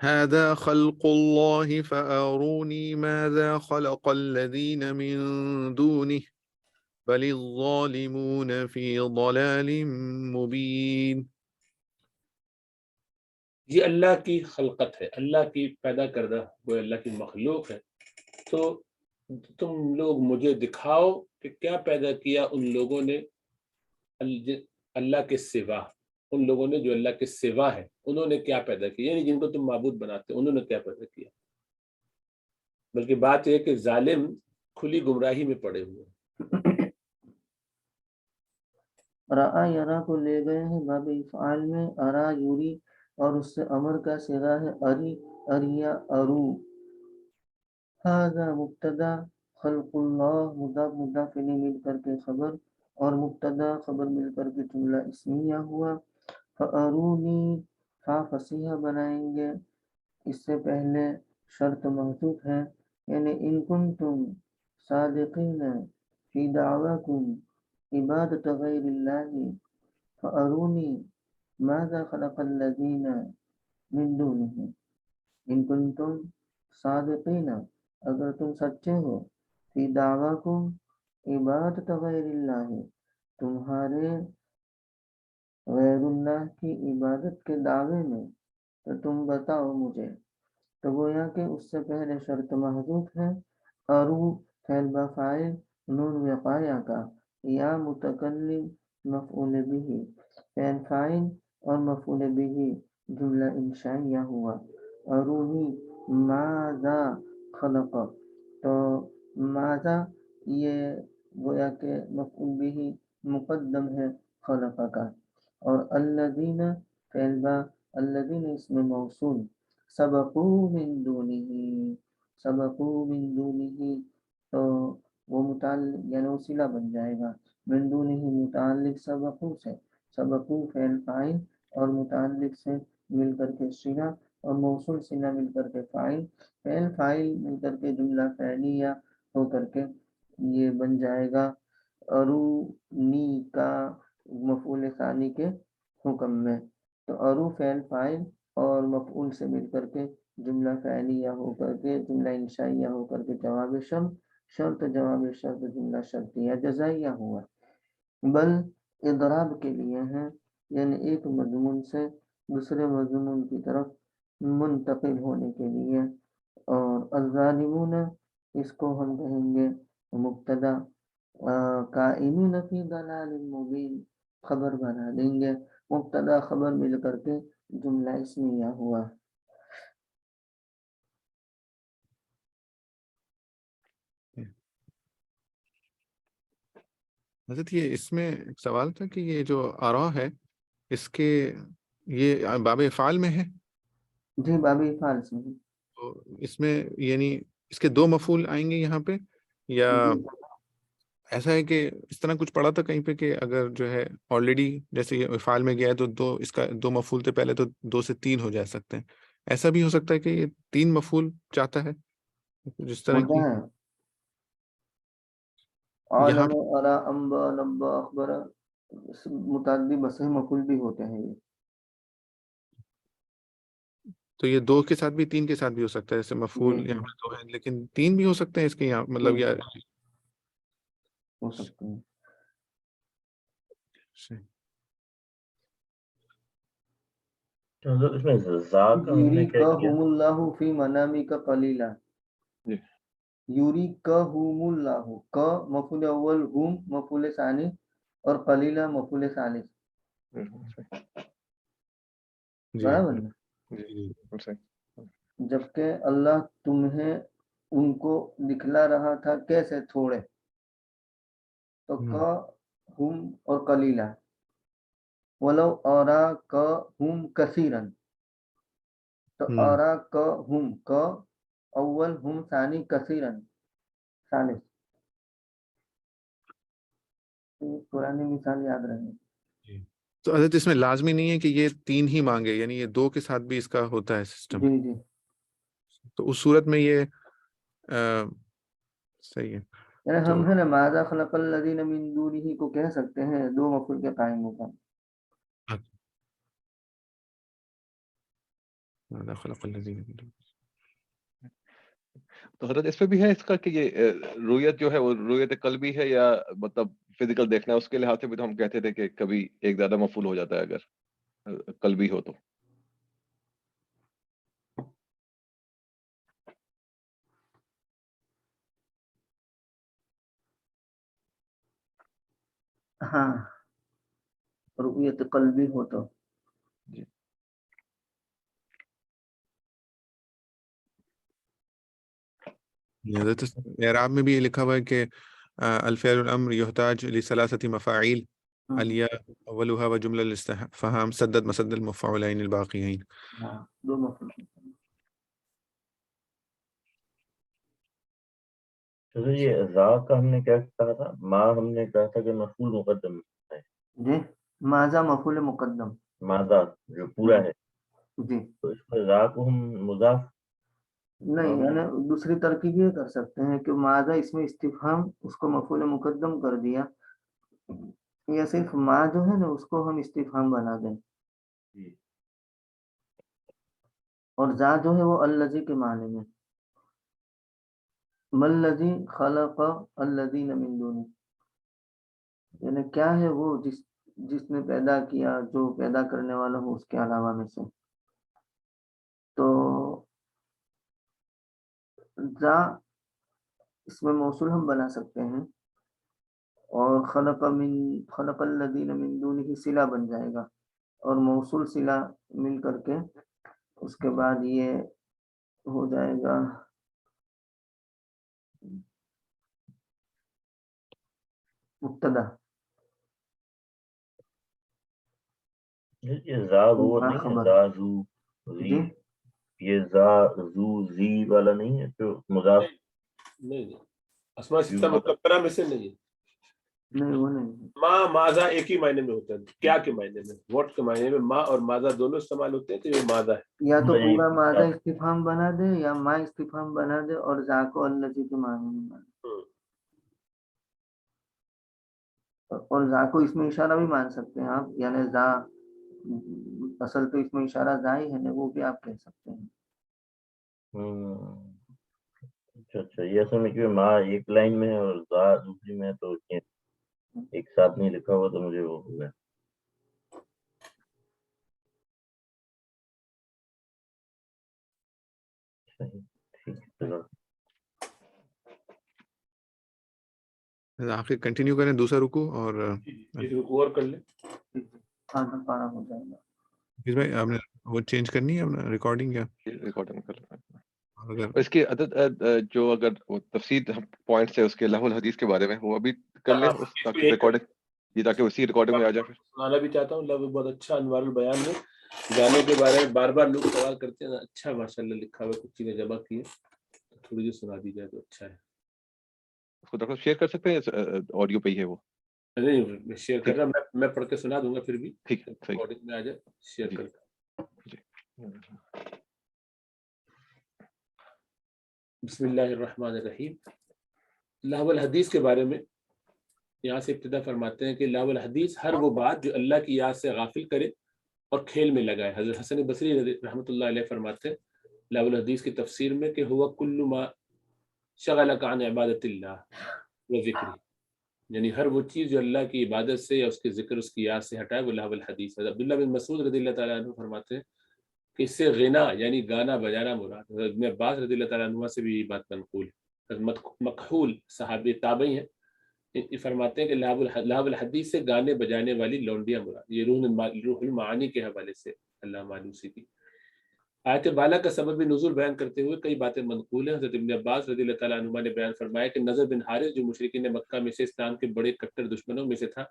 هذا خلق الله فأروني ماذا خلق الذين من دونه بل الظالمون في ضلال مبين۔ یہ اللہ کی خلقت ہے، اللہ کی پیدا کردہ وہ اللہ کی مخلوق ہے، تو تم لوگ مجھے دکھاؤ کہ کیا پیدا کیا ان لوگوں نے اللہ کے سوا، ان لوگوں نے جو اللہ کے سوا ہے انہوں نے کیا پیدا کیا، یعنی جن کو تم معبود بناتے انہوں نے کیا پیدا کیا۔ بلکہ بات یہ کہ ظالم کھلی گمراہی میں پڑے ہوئے ہیں۔ رآ یرا کو لے گئے ہیں باب افعال میں، ارا یوری اور اس سے امر کا صیغہ ہے اری اریا ارو۔ ھذا مبتدا خلق اللہ مضاف مضاف الیہ مل کر کے خبر اور مبتدا خبر مل کر کے جملہ اسمیہ ہوا۔ فارونی فا فصیحہ بنائیں گے، اس سے پہلے شرط محذوف ہے، یعنی ان کنتم صادقین فی دعواکم عبادت غیر اللہ فارونی ماذا خلق الذین من دونہ۔ ان کنتم صادقین، اگر تم سچے ہو، فی دعواکم عبادت غیر اللہ، تمہارے غیر اللہ کی عبادت کے دعوے میں، تو تم بتاؤ مجھے۔ تو گویا کہ اس سے پہلے شرط محذوف ہے، ارو فعل بفاعل نون وقایہ کا، یا متکلم مفعول به، فعل فاعل اور مفعول به جملہ انشائیہ ہوا۔ ارونی ماذا خلق، تو ماذا یہ گویا کہ مفعول به مقدم ہے خلق کا، اور الذین فعل با الذین اسم موصول، سبقوا من دونہ، سبقوا من دونہ، تو وہ متعلق یعنی وہ صلہ بن جائے گا، من دونہ متعلق سبقوا سے، سبقوا فعل فاعل اور متعلق سے مل کر کے صلہ اور موصول صلہ مل کر کے فاعل، فعل فاعل مل کر کے جملہ فعلیہ ہو کر کے یہ بن جائے گا ارونی کا مفعول ثانی کے حکم میں۔ تو ارو فعل فاعل اور مفعول سے مل کر کے جملہ فعلیہ ہو کر کے جملہ انشائیہ ہو کر کے جواب شرط، شرط جواب شرط جملہ شرطیہ جزائیہ ہوا۔ بل اضراب کے لیے ہیں، یعنی ایک مضمون سے دوسرے مضمون کی طرف منتقل ہونے کے لیے۔ اور الظالمون اس کو ہم کہیں گے مبتدا، کائنون فی ضلال مبین خبر بنا دیں گے، مبتدا خبر مل کر کے جملہ اسمیہ ہوا۔ حضرت یہ اس میں ایک سوال تھا کہ یہ جو آرا ہے اس کے یہ باب افعال میں ہے؟ جی باب افعال سے ہے۔ تو اس میں یعنی اس کے دو مفعول آئیں گے یہاں پہ یا ایسا ہے کہ اس طرح کچھ پڑھا تھا کہیں پہ کہ اگر جو ہے آلریڈی جیسے یہ افعال میں گیا ہے تو دو اس کا دو مفعول تھے پہلے تو 2 سے 3 ہو جا سکتے ہیں. ایسا بھی ہو سکتا ہے کہ یہ 3 مفعول چاہتا ہے جس طرح ہوتا کی ہے یہاں عالم ارا انبا نبا اخبر متعدی بصح مفعول بھی ہوتے ہیں یہ. تو یہ 2 کے ساتھ بھی 3 کے ساتھ بھی ہو سکتا ہے. جیسے مفعول جی یہاں پہ 2 ہے لیکن 3 بھی ہو سکتے ہیں اس کے یہاں مطلب یا ہو سکتے ہیں. تو حضرت اس میں زا کا ہم نے کیا کیا؟ یوریکہم اللہ فی منامک قلیلا. جی یوریکہم اللہ کا مفعول اول، ہم مفعول ثانی اور قلیلا مفعول ثالث. جی برابر نا؟ جی بالکل صحیح. جبکہ اللہ تمہیں ان کو دکھلا رہا تھا کیسے تھوڑے، تو کا ہم اور قلیلا. ولو اراکہم کثیرا، تو اراکہم کا اول، ہم ثانی، کثیرا ثالث. پرانی مثال یاد رہے. تو حضرت اس میں لازمی نہیں ہے کہ یہ 3 ہی مانگے، یعنی یہ 2 کے ساتھ بھی اس کا ہوتا ہے سسٹم. جی جی تو اس صورت میں یہ صحیح ہے. یعنی تو ہم ہے نا ماذا خلق الذین من دونہ کو کہہ سکتے ہیں 2 مفعول کے قائم ہوگا. ماذا خلق الذین من دونہ. تو حضرت اس پہ بھی ہے اس کا کہ یہ رویت جو ہے وہ رویت قلبی ہے یا مطلب فزیکل دیکھنا ہے. اس کے لحاظ سے بھی تو ہم کہتے تھے کہ کبھی ایک زیادہ مفعول ہو جاتا ہے اگر قلبی ہو تو. ہاں رؤیت قلبی ہو تو. جی حضرت اعراب میں بھی یہ لکھا ہوا ہے کہ الفعل الامر یحتاج لثلاثه مفاعیل الیا اولها وجملہ الاستفہام سدد مسد المفعولین الباقیین. ہاں 2 مفعول. تو یہ زا کا ہم نے کیا کہا تھا؟ ما ہم نے کہا تھا کہ مفعول مقدم ہے. جی ماذا مفعول مقدم. ماذا جو پورا ہے، جی تو اس میں زا کو ہم مضاف نہیں، یعنی دوسری ترکیب یہ کر سکتے ہیں کہ ماذا اس میں استفہام اس کو مفعول مقدم کر دیا، یا صرف ما جو ہے نا اس کو ہم استفہام بنا دیں، اور ذا جو ہے وہ الذی کے معنی میں. ملذی خلق الذین من دونہ، یعنی کیا ہے وہ جس نے پیدا کیا، جو پیدا کرنے والا ہو اس کے علاوہ میں سے. تو ذا اس میں موصول ہم بنا سکتے ہیں، اور خلق الذین من دونہ صلہ بن جائے گا، اور موصول صلہ مل کر کے اس کے بعد یہ ہو جائے گا مبتدا. یہ زا وہ نہیں ہے، خبر. زا زو زی، جی یہ زا زو زی والا نہیں ہے جو مضاف. نہیں اسماء ستہ مکبرہ میں سے نہیں ہے. نہیں وہ نہیں. ما ماذا ایک ہی معنی میں ہوتا ہے. کیا کے معنی میں، واٹ کے معنی میں ما اور ماذا دونوں استعمال ہوتے ہیں. تو یہ ماذا ہے. یا تو نہیں، پورا ماذا استفہام بنا دے یا ما استفہام بنا دے اور ذا کو الذی کے معنی میں بنا دے. اور ذا کو اس میں اشارہ بھی مان سکتے ہیں آپ، یعنی ذا اصل تو اس میں اشارہ ذا ہی ہے نا، وہ بھی آپ کہہ سکتے ہیں. اچھا یہ اصل میں کہ ماں ایک لائن میں ہے اور زا دوسری میں ہے، تو ایک ساتھ نہیں لکھا ہوا تو مجھے وہ ہو گیا. آخر کنٹینیو کریں دوسرا رکو اور ایک رکوع اور کر لیں. آدھا پارا ہو جائے گا. اس میں آپ نے وہ چینج کرنی ہے ریکارڈنگ کیا ریکارڈنگ کر لیں. اگر اس کی عدد جو اگر وہ تفصیل پوائنٹس ہے اس کے لہو الحدیث کے بارے میں وہ ابھی کر لیں تاکہ ریکارڈنگ یہ تاکہ اسی ریکارڈنگ میں آ جائے. سنانا بھی چاہتا ہوں، لفظ بہت اچھا انوار البیان میں گانے کے بارے میں بار بار لوگ سوال کرتے ہیں. اچھا ماشاء اللہ لکھا ہوا، کچھ چیزیں جمع کی ہے، تھوڑی سی سنا دی جائے تو اچھا ہے. اس کو ڈاکٹر شیئر کر سکتے ہیں، آڈیو پہ ہی ہے وہ؟ نہیں میں شیئر کر رہا ہوں، میں پڑھ کے سنا دوں گا پھر بھی ٹھیک ہے، صحیح. ریکارڈنگ میں آ جائے شیئر جی. کرتا جی. بسم اللہ الرحمن الرحیم. لہو الحدیث کے بارے میں یہاں سے ابتدا فرماتے ہیں کہ لہو الحدیث ہر وہ بات جو اللہ کی یاد سے غافل کرے اور کھیل میں لگائے. حضرت حسن بصری رحمۃ اللہ علیہ فرماتے ہیں لہو الحدیث کی تفسیر میں کہ ہوا کل ما شغلک عن عبادت اللہ و ذکری، یعنی ہر وہ چیز جو اللہ کی عبادت سے یا اس کے ذکر اس کی یاد سے ہٹائے وہ لہو الحدیث ہے. عبداللہ بن مسعود رضی اللہ تعالیٰ عنہ فرماتے ہیں کہ اس سے غنا یعنی گانا بجانا مراد. ابن عباس رضی اللہ تعالیٰ عنہ سے بھی یہ بات منقول ہے. مکحول صحابی تابعی ہیں، یہ فرماتے ہیں کہ لہو الحدیث سے گانے بجانے والی لونڈیاں مراد. یہ روح المعانی کے حوالے سے علامہ آلوسی کی آیت بالا کا سبب نزول بیان کرتے ہوئے کئی باتیں منقول ہیں. حضرت ابن عباس رضی اللہ تعالیٰ عنہ نے بیان فرمایا کہ نضر بن حارث جو مشرکین مکہ میں سے اسلام کے بڑے کٹر دشمنوں میں سے تھا،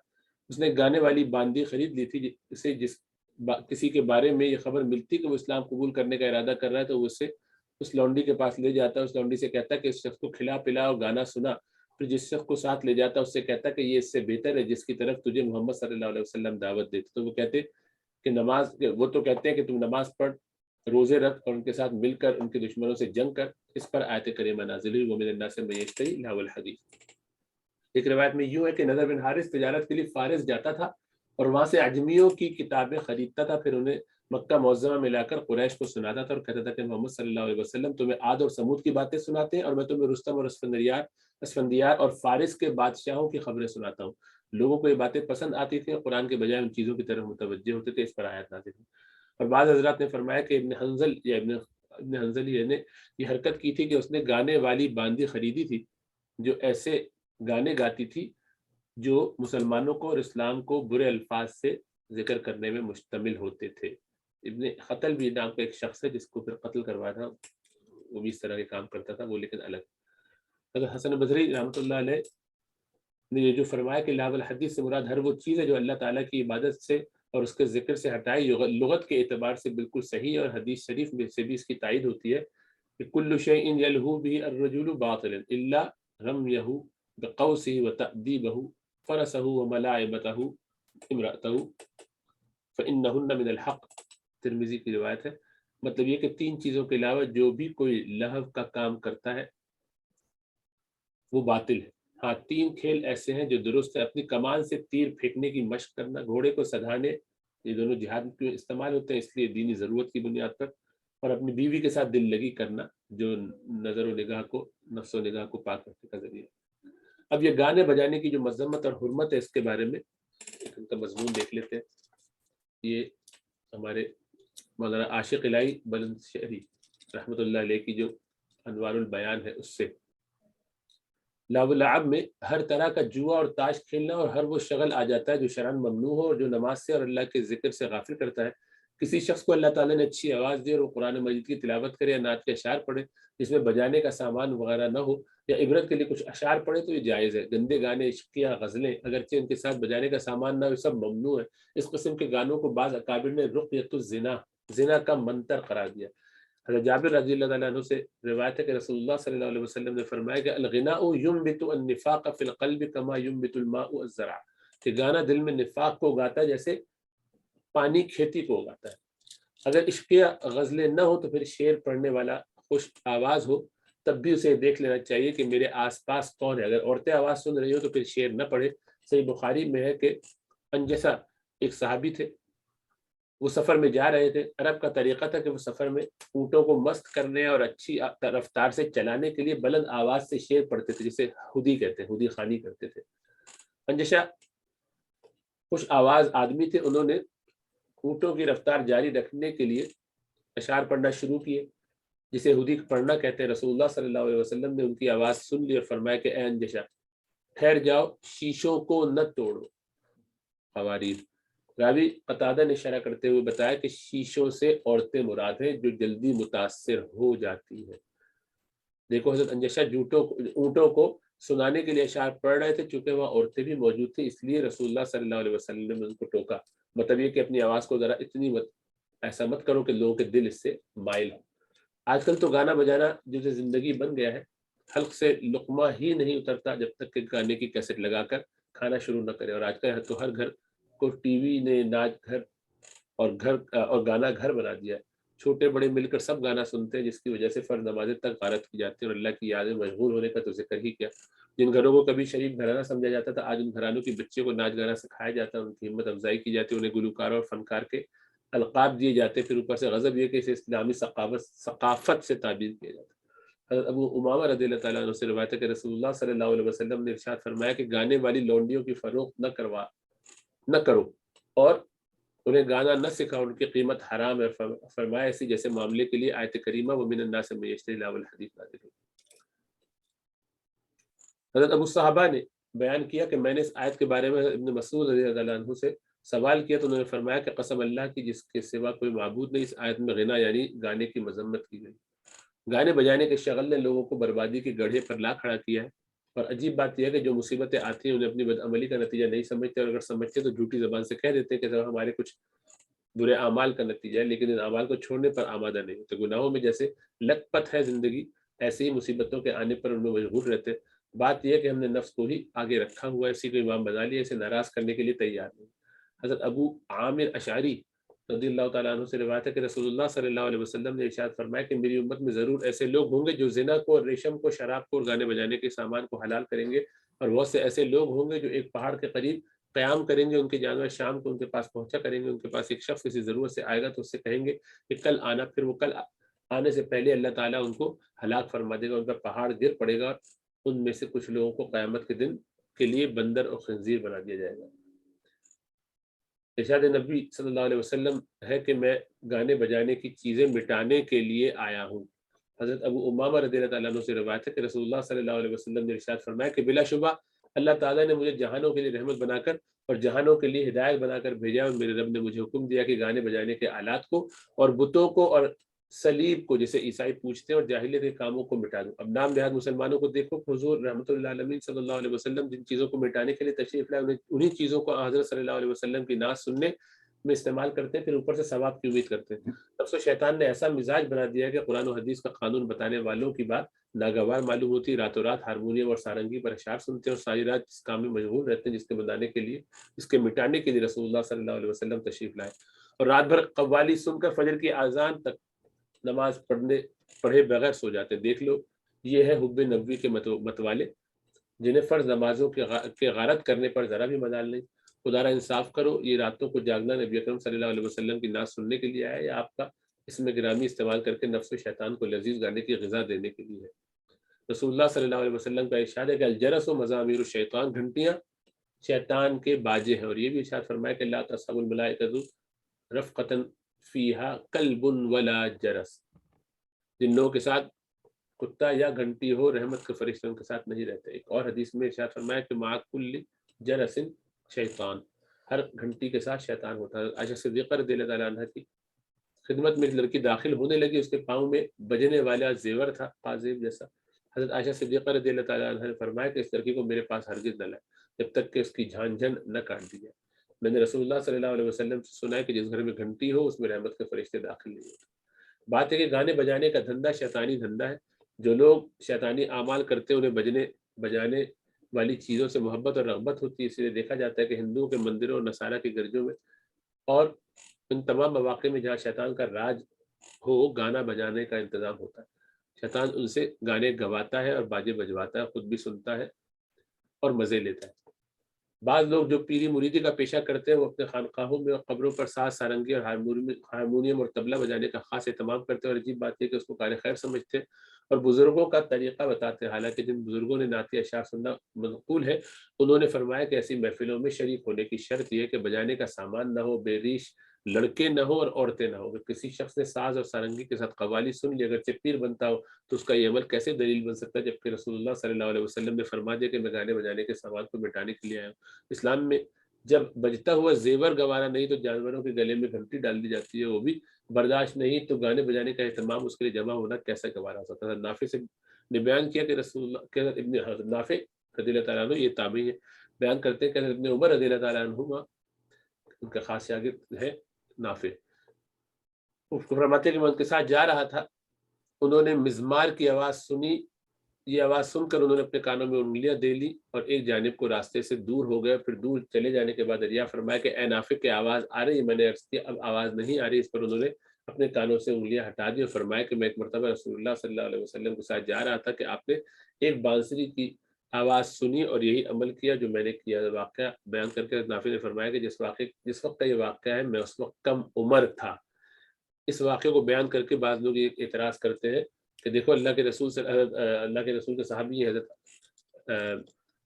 اس نے گانے والی باندی خرید لی تھی. اسے جس کسی کے بارے میں یہ خبر ملتی کہ وہ اسلام قبول کرنے کا ارادہ کر رہا ہے تو وہ اسے اس لونڈی کے پاس لے جاتا، اس لونڈی سے کہتا کہ اس شخص کو کھلا پلا اور گانا سنا. پھر جس شخص کو ساتھ لے جاتا اس سے کہتا کہ یہ اس سے بہتر ہے جس کی طرف تجھے محمد صلی اللہ علیہ وسلم دعوت دیتے. تو وہ کہتے کہ وہ تو کہتے ہیں کہ تم نماز پڑھ، روزے رکھ اور ان کے ساتھ مل کر ان کے دشمنوں سے جنگ کر. اس پر آیت کریمہ نازل ہوئی ومن الناس من یشتری لہو الحدیث. ایک روایت میں یوں ہے کہ نضر بن حارث تجارت کے لیے فارس جاتا تھا اور وہاں سے عجمیوں کی کتابیں خریدتا تھا، پھر انہیں مکہ معظمہ میں لا کر قریش کو سناتا تھا اور کہتا تھا کہ محمد صلی اللہ علیہ وسلم تمہیں عاد اور سمود کی باتیں سناتے ہیں اور میں تمہیں رستم اور اسفندیار اور فارس کے بادشاہوں کی خبریں سناتا ہوں. لوگوں کو یہ باتیں پسند آتی تھیں، قرآن کے بجائے ان چیزوں کی طرف متوجہ ہوتے تھے. اس پر آیت نازل ہوئی. اور بعض حضرات نے فرمایا کہ ابن حنظل نے یہ حرکت کی تھی کہ اس نے گانے والی باندی خریدی تھی جو ایسے گانے گاتی تھی جو مسلمانوں کو اور اسلام کو برے الفاظ سے ذکر کرنے میں مشتمل ہوتے تھے. ابن قتل بھی نام کا ایک شخص ہے جس کو پھر قتل کروایا تھا، وہ بھی اس طرح کے کام کرتا تھا، وہ لیکن الگ. حضرت حسن بصری رحمۃ اللہ علیہ نے یہ جو فرمایا کہ لہو الحدیث سے مراد ہر وہ چیز ہے جو اللہ تعالیٰ کی عبادت سے اور اس کے ذکر سے ہٹائی، لغت کے اعتبار سے بالکل صحیح ہے اور حدیث شریف میں سے بھی اس کی تائید ہوتی ہے کہ کل شیء یلہو بہ الرجل باطل الا رمیہ بقوسہ وتأدیبہ فرسہ وملاعبتہ امرأتہ فإنہن من الحق. ترمذی کی روایت ہے. مطلب یہ کہ تین چیزوں کے علاوہ جو بھی کوئی لہو کا کام کرتا ہے وہ باطل ہے. ہاں تین کھیل ایسے ہیں جو درست ہے: اپنی کمان سے تیر پھینکنے کی مشق کرنا، گھوڑے کو سدھانے، یہ دونوں جہاد میں استعمال ہوتے ہیں اس لیے دینی ضرورت کی بنیاد پر، اور اپنی بیوی کے ساتھ دل لگی کرنا جو نظر و نگاہ کو، نفس و نگاہ کو پاک رکھنے کا ذریعہ. اب یہ گانے بجانے کی جو مذمت اور حرمت ہے اس کے بارے میں ان کا مضمون دیکھ لیتے ہیں. یہ ہمارے مولانا عاشق الہی بلند شہری رحمۃ اللہ علیہ کی جو انوار البیان ہے اس سے لہو اللعب میں ہر طرح کا جوا اور تاش کھیلنا اور ہر وہ شغل آ جاتا ہے جو شرعاً ممنوع ہو اور جو نماز سے اور اللہ کے ذکر سے غافل کرتا ہے. کسی شخص کو اللہ تعالیٰ نے اچھی آواز دی اور وہ قرآن مجید کی تلاوت کرے یا نعت کے اشعار پڑھے جس میں بجانے کا سامان وغیرہ نہ ہو یا عبرت کے لیے کچھ اشعار پڑھے تو یہ جائز ہے. گندے گانے، عشقیہ غزلیں اگرچہ ان کے ساتھ بجانے کا سامان نہ ہو، سب ممنوع ہے. اس قسم کے گانوں کو بعض اکابر نے رقیۃ الزنا، زنا کا منتر قرار دیا. حضرت جابر رضی اللہ تعالیٰ عنہ سے روایت ہے کہ رسول اللہ صلی اللہ علیہ وسلم نے فرمایا کہ الغناء ينبت النفاق في القلب كما ينبت الماء الزرع، کہ گانا دل میں نفاق کو اگاتا ہے جیسے پانی کھیتی کو اگاتا ہے. اگر عشقیہ غزلیں نہ ہو تو پھر شعر پڑھنے والا خوش آواز ہو تب بھی اسے دیکھ لینا چاہیے کہ میرے آس پاس کون ہے. اگر عورتیں آواز سن رہی ہو تو پھر شعر نہ پڑھے. صحیح بخاری میں ہے کہ انجسا ایک صحابی تھے، وہ سفر میں جا رہے تھے. عرب کا طریقہ تھا کہ وہ سفر میں اونٹوں کو مست کرنے اور اچھی رفتار سے چلانے کے لیے بلند آواز سے شعر پڑھتے تھے جسے ہدی کہتے ہیں، ہدی خوانی کرتے تھے. انجشا خوش آواز آدمی تھے، انہوں نے اونٹوں کی رفتار جاری رکھنے کے لیے اشعار پڑھنا شروع کیے جسے ہدی پڑھنا کہتے ہیں. رسول اللہ صلی اللہ علیہ وسلم نے ان کی آواز سن لی اور فرمایا کہ اے انجشا ٹھہر جاؤ، شیشوں کو نہ توڑو. حواری راوی قتادہ نے اشارہ کرتے ہوئے بتایا کہ شیشوں سے عورتیں مراد ہیں جو جلدی متاثر ہو جاتی ہیں. دیکھو حضرت انجشا اونٹوں کو سنانے کے لیے اشعار پڑھ رہے تھے، چونکہ وہاں عورتیں بھی موجود تھیں اس لیے رسول اللہ صلی اللہ علیہ وسلم نے ان کو ٹوکا. مطلب یہ کہ اپنی آواز کو ذرا اتنی ایسا مت کرو کہ لوگوں کے دل اس سے مائل ہو. آج کل تو گانا بجانا جو زندگی بن گیا ہے حلق سے لقمہ ہی نہیں اترتا جب تک کہ گانے کی کیسٹ لگا کر کھانا شروع نہ کرے. اور آج کل تو ہر گھر کو ٹی وی نے ناچ گھر اور گانا گھر بنا دیا ہے. چھوٹے بڑے مل کر سب گانا سنتے ہیں، جس کی وجہ سے فرض نمازیں تک غارت کی جاتی ہے، اور اللہ کی یاد میں مشغول ہونے کا تو ذکر ہی کیا. جن گھروں کو کبھی شریف گھرانہ سمجھا جاتا تھا، آج ان گھرانوں کی بچے کو ناچ گانا سکھایا جاتا ہے، ان کی ہمت افزائی کی جاتی ہے، انہیں گلوکار اور فنکار کے القاب دیے جاتے ہیں. پھر اوپر سے غضب یہ کہ اسے اسلامی ثقافت سے تعبیر کیا جاتا ہے. حضرت ابو امامہ رضی اللہ تعالیٰ عنہ سے روایت ہے کہ رسول اللہ صلی اللہ علیہ وسلم نے ارشاد فرمایا کہ گانے والی لونڈیوں کی فروخت نہ کرو اور انہیں گانا نہ سکھاؤ، ان کی قیمت حرام ہے. فرمایا ایسی جیسے معاملے کے لیے آیت کریمہ ومن الناس من یشتری لہو الحدیث نازل ہوئی. حضرت ابو صحابہ نے بیان کیا کہ میں نے اس آیت کے بارے میں ابن مسعود رضی اللہ عنہ سے سوال کیا تو انہوں نے فرمایا کہ قسم اللہ کی جس کے سوا کوئی معبود نہیں، اس آیت میں غنا یعنی گانے کی مذمت کی گئی. گانے بجانے کے شغل نے لوگوں کو بربادی کے گڑھے پر لا کھڑا کیا ہے. اور عجیب بات یہ ہے کہ جو مصیبتیں آتی ہیں انہیں اپنی بدعملی کا نتیجہ نہیں سمجھتے، اور اگر سمجھتے تو جھوٹی زبان سے کہہ دیتے ہیں کہ ہمارے کچھ برے اعمال کا نتیجہ ہے، لیکن ان اعمال کو چھوڑنے پر آمادہ نہیں ہوتے. گناہوں میں جیسے لت پت ہے زندگی، ایسے ہی مصیبتوں کے آنے پر ان میں مشغول رہتے. بات یہ ہے کہ ہم نے نفس کو ہی آگے رکھا ہوا ہے، اسی کو امام بنا لیا، اسے ناراض کرنے کے لیے تیار نہیں. حضرت ابو عامر اشعری رضی اللہ تعالیٰ عنہ سے روایت ہے کہ رسول اللہ صلی اللہ علیہ وسلم نے ارشاد فرمایا کہ میری امت میں ضرور ایسے لوگ ہوں گے جو زنا کو، ریشم کو، شراب کو اور گانے بجانے کے سامان کو حلال کریں گے، اور بہت سے ایسے لوگ ہوں گے جو ایک پہاڑ کے قریب قیام کریں گے، ان کے جانور شام کو ان کے پاس پہنچا کریں گے، ان کے پاس ایک شخص کسی ضرورت سے آئے گا تو اس سے کہیں گے کہ کل آنا، پھر وہ کل آنے سے پہلے اللہ تعالیٰ ان کو ہلاک فرما دے گا، ان کا پہاڑ گر پڑے گا، ان میں سے کچھ لوگوں کو قیامت کے دن کے لیے بندر اور خنزیر بنا دیا جائے گا. ارشاد نبی صلی اللہ علیہ وسلم ہے کہ میں گانے بجانے کی چیزیں مٹانے کے لیے آیا ہوں. حضرت ابو امامہ رضی اللہ تعالیٰ عنہ سے روایت ہے کہ رسول اللہ صلی اللہ علیہ وسلم نے ارشاد فرمایا کہ بلا شبہ اللہ تعالیٰ نے مجھے جہانوں کے لیے رحمت بنا کر اور جہانوں کے لیے ہدایت بنا کر بھیجا، اور میرے رب نے مجھے حکم دیا کہ گانے بجانے کے آلات کو اور بتوں کو اور صلیب کو، جسے عیسائی پوچھتے ہیں، اور جاہلیت کے کاموں کو مٹا دوں. اب نام نہاد مسلمانوں کو دیکھو، حضور رحمۃ اللہ علیہ صلی اللہ علیہ وسلم جن چیزوں کو مٹانے کے لیے تشریف لائے، انہیں چیزوں کو حضرت صلی اللہ علیہ وسلم کی نعت سننے میں استعمال کرتے ہیں، پھر اوپر سے ثواب کی امید کرتے ہیں. نفس و شیطان نے ایسا مزاج بنا دیا ہے کہ قرآن و حدیث کا قانون بتانے والوں کی بات ناگوار معلوم ہوتی. راتوں رات ہارمونیم اور سارنگی پر اشعار سنتے ہیں اور ساری رات اس کام میں مشغول رہتے ہیں جس کے بنانے کے لیے، اس کے مٹانے کے لیے رسول اللہ صلی اللہ علیہ وسلم تشریف لائے، اور رات بھر قوالی سن کر فجر کی اذان تک نماز پڑھے بغیر سو جاتے. دیکھ لو، یہ ہے حب نبوی کے متوالے جنہیں فرض نمازوں کے غارت کرنے پر ذرا بھی ملال نہیں. خدا را انصاف کرو، یہ راتوں کو جاگنا نبی اکرم صلی اللہ علیہ وسلم کی نعت سننے کے لیے آیا یا آپ کا اس میں گرامی استعمال کر کے نفس و شیطان کو لذیذ گانے کی غذا دینے کے لیے ہے؟ رسول اللہ صلی اللہ علیہ وسلم کا ارشاد ہے کہ الجرس و مزامیر الشیطان، گھنٹیاں شیطان کے باجے ہیں. اور یہ بھی ارشاد فرمایا کہ لا تصحب الملائکۃ رفقۃ فیہا کلب ولا جرس، جن لوگوں کے ساتھ کتا یا گھنٹی ہو رحمت کے فرشتے ان کے ساتھ نہیں رہتے. ایک اور حدیث میں ارشاد فرمایا کہ مع کل جرس شیطان، ہر گھنٹی کے ساتھ شیطان ہوتا ہے. عائشہ صدیقہ رضی اللہ تعالیٰ عنہ کی خدمت میں ایک لڑکی داخل ہونے لگی، اس کے پاؤں میں بجنے والا زیور تھا، قاذیب جیسا. حضرت عائشہ صدیقہ رضی اللہ تعالیٰ عنہ نے فرمایا کہ اس لڑکی کو میرے پاس ہرگز نہ لائے جب تک کہ اس کی جھان نہ کاٹ دی جائے. میں نے رسول اللہ صلی اللہ علیہ وسلم سے سنا ہے کہ جس گھر میں گھنٹی ہو اس میں رحمت کے فرشتے داخل نہیں ہوتے. بات ہے کہ گانے بجانے کا دھندا شیطانی دھندا ہے. جو لوگ شیطانی اعمال کرتے ہیں انہیں بجانے والی چیزوں سے محبت اور رغبت ہوتی ہے. اس لیے دیکھا جاتا ہے کہ ہندوؤں کے مندروں اور نصارہ کے گرجوں میں اور ان تمام مواقع میں جہاں شیطان کا راج ہو، گانا بجانے کا انتظام ہوتا ہے. شیطان ان سے گانے گواتا ہے اور باجے بجواتا ہے، خود بھی سنتا ہے اور مزے لیتا ہے. بعض لوگ جو پیری مریدی کا پیشہ کرتے ہیں وہ اپنے خانقاہوں میں اور قبروں پر ساز، سارنگی اور ہارمونیم اور طبلہ بجانے کا خاص اہتمام کرتے ہیں، اور عجیب بات یہ کہ اس کو کار خیر سمجھتے ہیں اور بزرگوں کا طریقہ بتاتے ہیں. حالانکہ جن بزرگوں نے نعتیہ اشعار سننا منقول ہے انہوں نے فرمایا کہ ایسی محفلوں میں شریک ہونے کی شرط یہ کہ بجانے کا سامان نہ ہو، بے ریش لڑکے نہ ہو اور عورتیں نہ ہو. اگر کسی شخص نے ساز اور سارنگی کے ساتھ قوالی سن لی، اگرچہ پیر بنتا ہو، تو اس کا یہ عمل کیسے دلیل بن سکتا ہے جبکہ رسول اللہ صلی اللہ علیہ وسلم نے فرما دیا کہ میں گانے بجانے کے سامان کو مٹانے کے لیے آیا ہوں. اسلام میں جب بجتا ہوا زیور گوارا نہیں تو جانوروں کے گلے میں گھنٹی ڈال دی جاتی ہے، وہ بھی برداشت نہیں، تو گانے بجانے کا اہتمام اس کے لیے جمع ہونا کیسے گوارا ہو سکتا ہے؟ نافع سے نے بیان کیا کہ رسول اللہ کے ابن نافع رضی اللہ تعالیٰ عنہ، یہ تابعی ہے، بیان کرتے ہیں کہ ابن عمر رضی اللہ تعالیٰ عنہ ان کا خاص شاگرد ہے نافع، فرماتے ہیں کہ میں ان کے ساتھ جا رہا تھا، انہوں نے مزمار کی آواز سنی یہ آواز سن کر انہوں نے اپنے کانوں میں انگلیاں دے لی اور ایک جانب کو راستے سے دور ہو گئے. پھر دور چلے جانے کے بعد ریا فرمایا کہ اے نافع کہ آواز آ رہی ہے. میں نے عرض کیا اب آواز نہیں آ رہی. اس پر انہوں نے اپنے کانوں سے انگلیاں ہٹا دی اور فرمایا کہ میں ایک مرتبہ رسول اللہ صلی اللہ علیہ وسلم کے ساتھ جا رہا تھا کہ آپ نے ایک بانسری کی آواز سنی اور یہی عمل کیا جو میں نے کیا. واقعہ بیان کر کے نافع نے فرمایا کہ جس وقت کا یہ واقعہ ہے میں اس وقت کم عمر تھا. اس واقعے کو بیان کر کے بعض لوگ یہ اعتراض کرتے ہیں کہ دیکھو اللہ کے رسول کے صحابی حضرت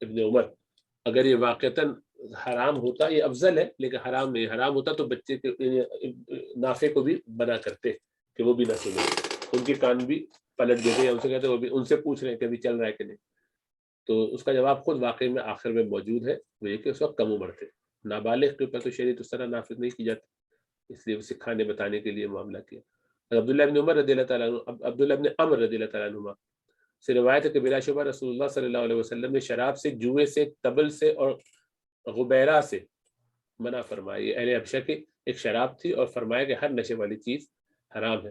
ابن عمر، اگر یہ واقعتاً حرام ہوتا یہ افضل ہے، لیکن حرام نہیں. حرام ہوتا تو بچے کے نافع کو بھی بنا کرتے کہ وہ بھی نہ سنے، ان کے کان بھی پلٹ دیتے ہیں. ان سے کہتے وہ بھی ان سے پوچھ رہے ہیں کہ ابھی چل رہا ہے کہ نہیں. تو اس کا جواب خود واقعی میں آخر میں موجود ہے، وہ یہ کہ اس وقت کم عمر تھے. نابالغ کے اوپر تو شریعت اس طرح نافذ نہیں کی جاتی، اس لیے وہ سکھانے بتانے کے لیے معاملہ کیا. عبداللہ ابن عمر رضی اللہ تعالیٰ عنہ، عبداللہ ابن عمر رضی اللہ تعالیٰ عنہ سے روایت ہے کہ بلا شبہ رسول اللہ صلی اللہ علیہ وسلم نے شراب سے، جوئے سے، طبل سے اور غبیرہ سے منع فرمایا. یہ اہل حبشہ کی ایک شراب تھی اور فرمایا کہ ہر نشے والی چیز حرام ہے.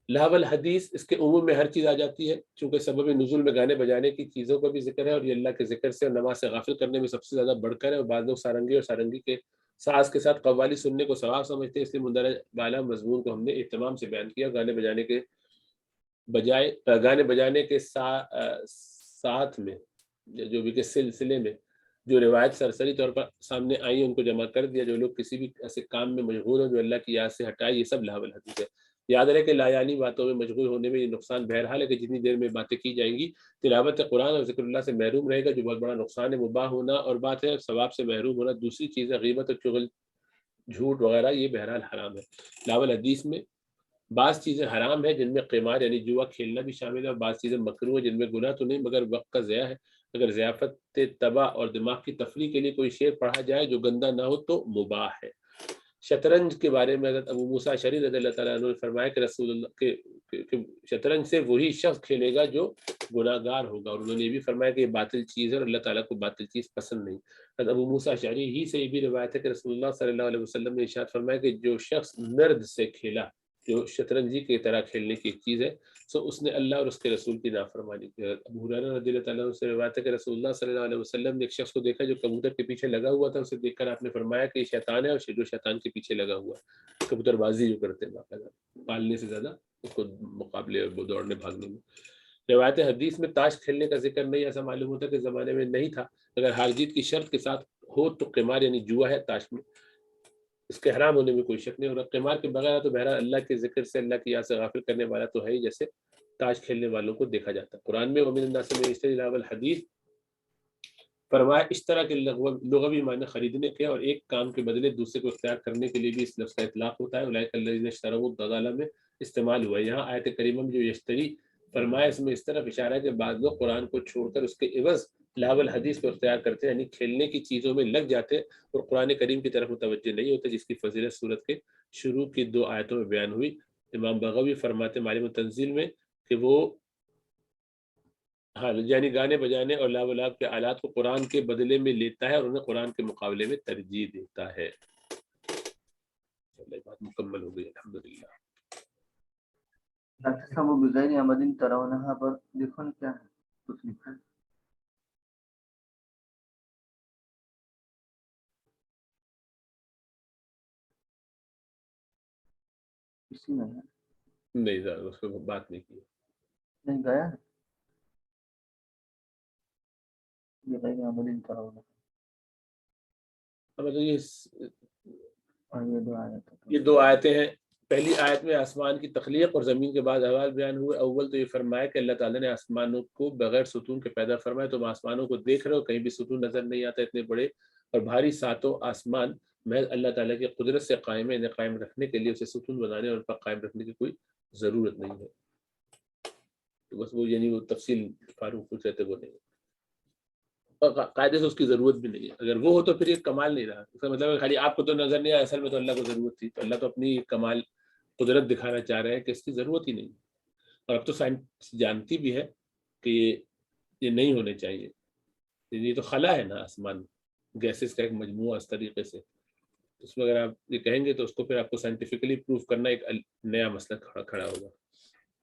لہو الحدیث اس کے عموم میں ہر چیز آ جاتی ہے، چونکہ سبب نزول میں گانے بجانے کی چیزوں کا بھی ذکر ہے اور یہ اللہ کے ذکر سے اور نماز سے غافل کرنے میں سب سے زیادہ بڑھ کر ہے. اور بعض لوگ سارنگی اور سارنگی کے ساز کے ساتھ قوالی سننے کو ثواب سمجھتے ہیں، اس لیے مندرجہ بالا مضمون کو ہم نے اہتمام سے بیان کیا. گانے بجانے کے ساتھ میں جو بھی کے سلسلے میں جو روایت سرسری طور پر سامنے آئی ان کو جمع کر دیا. جو لوگ کسی بھی ایسے کام میں مشغول ہوں جو اللہ کی یاد سے ہٹائے، یہ سب لہو الحدیث ہے. یاد رہے کہ لایانی باتوں میں مشغول ہونے میں یہ نقصان بہرحال ہے کہ جتنی دیر میں باتیں کی جائیں گی تلاوت قرآن اور ذکر اللہ سے محروم رہے گا، جو بہت بڑا نقصان ہے. مباح ہونا اور بات ہے، ثواب سے محروم ہونا دوسری چیز ہے. غیبت اور چغل، جھوٹ وغیرہ یہ بہرحال حرام ہے. لہو الحدیث میں بعض چیزیں حرام ہیں جن میں قمار یعنی جوا کھیلنا بھی شامل ہے، اور بعض چیزیں مکروہ ہیں جن میں گناہ تو نہیں مگر وقت کا ضیاع ہے. اگر ضیافت تباہ اور دماغ کی تفریح کے لیے کوئی شعر پڑھا جائے جو گندا نہ ہو تو مباح ہے. شطرنج کے بارے میں حضرت ابو موسیٰ اشعری رضی اللہ تعالیٰ عنہ نے فرمایا کہ رسول اللہ کہ شطرنج سے وہی شخص کھیلے گا جو گناہ گار ہوگا. اور انہوں نے یہ بھی فرمایا کہ یہ باطل چیز ہے اور اللہ تعالیٰ کو باطل چیز پسند نہیں. حضرت ابو موسیٰ اشعری ہی سے یہ بھی روایت ہے کہ رسول اللہ صلی اللہ علیہ وسلم نے ارشاد فرمایا کہ جو شخص نرد سے کھیلا، جو شطرنجی کی طرح کھیلنے کی ایک چیز ہے، سو اس نے اللہ اور اس کے رسول کی نافرمانی کی. ابو ہریرہ رضی اللہ تعالیٰ عنہ سے روایت ہے کہ رسول اللہ صلی اللہ علیہ وسلم نے ایک شخص کو دیکھا جو کبوتر کے پیچھے لگا ہوا تھا. اسے دیکھ کر آپ نے فرمایا کہ یہ شیطان ہے، اور جو شیطان کے پیچھے لگا ہوا ہے. کبوتر بازی جو کرتے ہیں باقاعدہ پالنے سے زیادہ اس کو مقابلے دوڑنے بھاگنے میں. روایت حدیث میں تاش کھیلنے کا ذکر نہیں، ایسا معلوم ہوتا کہ زمانے میں نہیں تھا. اگر ہار جیت کی شرط کے ساتھ ہو تو قمار یعنی جوا ہے تاش میں، اس کے حرام ہونے میں کوئی شک نہیں. اور قمار کے بغیر تو بہرحال اللہ کے ذکر سے، اللہ کی یاد سے غافل کرنے والا تو ہے ہی، جیسے تاش کھیلنے والوں کو دیکھا جاتا ہے. قرآن میں وَمِنَ النَّاسِ مَن يَشْتَرِي لَهْوَ الْحَدِيثِ فرمایا اس طرح کے لغوی معنی خریدنے کے اور ایک کام کے بدلے دوسرے کو اختیار کرنے کے لیے بھی اس لفظ کا اطلاق ہوتا ہے. اولئک الذین اشتروا الضلالہ میں استعمال ہوا ہے. یہاں آیت کریمہ میں جو یشتری فرمایا اس میں اس طرف اشارہ ہے کہ بعض لوگ قرآن کو چھوڑ کر اس کے عوض لہو الحدیث کو اختیار کرتے ہیں، یعنی کھیلنے کی چیزوں میں لگ جاتے ہیں اور قرآن کریم کی طرف متوجہ نہیں ہوتے، جس کی فضیلت سورت کے شروع کی 2 آیتوں میں بیان ہوئی. امام بغوی فرماتے معالم التنزیل میں کہ وہ یعنی گانے بجانے اور لہو لعب کے آلات کو قرآن کے بدلے میں لیتا ہے اور انہیں قرآن کے مقابلے میں ترجیح دیتا ہے. بات مکمل ہو گئی الحمدللہ. ڈاکٹر صاحب وہ بغیر عمل ترونہا پر دیکھو نا کیا ہے کچھ لکھا ہے. اسی میں ہے نہیں ذرا اس کو بات نہیں کی. نہیں گیا ہے بغیر عمل ترونہا. تو اور یہ 2 آیتیں ہیں. پہلی آیت میں آسمان کی تخلیق اور زمین کے بعد احوال بیان ہوئے. اول تو یہ فرمایا کہ اللہ تعالیٰ نے آسمانوں کو بغیر ستون کے پیدا فرمایا. تم آسمانوں کو دیکھ رہے ہو، کہیں بھی ستون نظر نہیں آتا. اتنے بڑے اور بھاری 7 آسمان محض اللہ تعالیٰ کی قدرت سے قائم ہے. انہیں قائم رکھنے کے لیے اسے ستون بنانے اور ان پر قائم رکھنے کی کوئی ضرورت نہیں ہے. تو بس وہ یعنی وہ تفصیل فاروق پوچھ رہے تھے وہ نہیں، قاعدے سے اس کی ضرورت بھی نہیں ہے. اگر وہ ہو تو پھر یہ کمال نہیں رہا. اس کا مطلب ہے خالی آپ کو تو نظر نہیں آیا، اصل میں تو اللہ کو ضرورت تھی. تو اللہ تو اپنی کمال قدرت دکھانا چاہ رہے ہیں کہ اس کی ضرورت ہی نہیں. اور اب تو سائنس جانتی بھی ہے کہ یہ نہیں ہونے چاہیے. یہ تو خلا ہے نا آسمان، گیسز کا ایک مجموعہ اس طریقے سے. اس میں اگر آپ یہ کہیں گے تو اس کو پھر آپ کو سائنٹیفکلی پروف کرنا ایک نیا مسئلہ کھڑا ہوگا.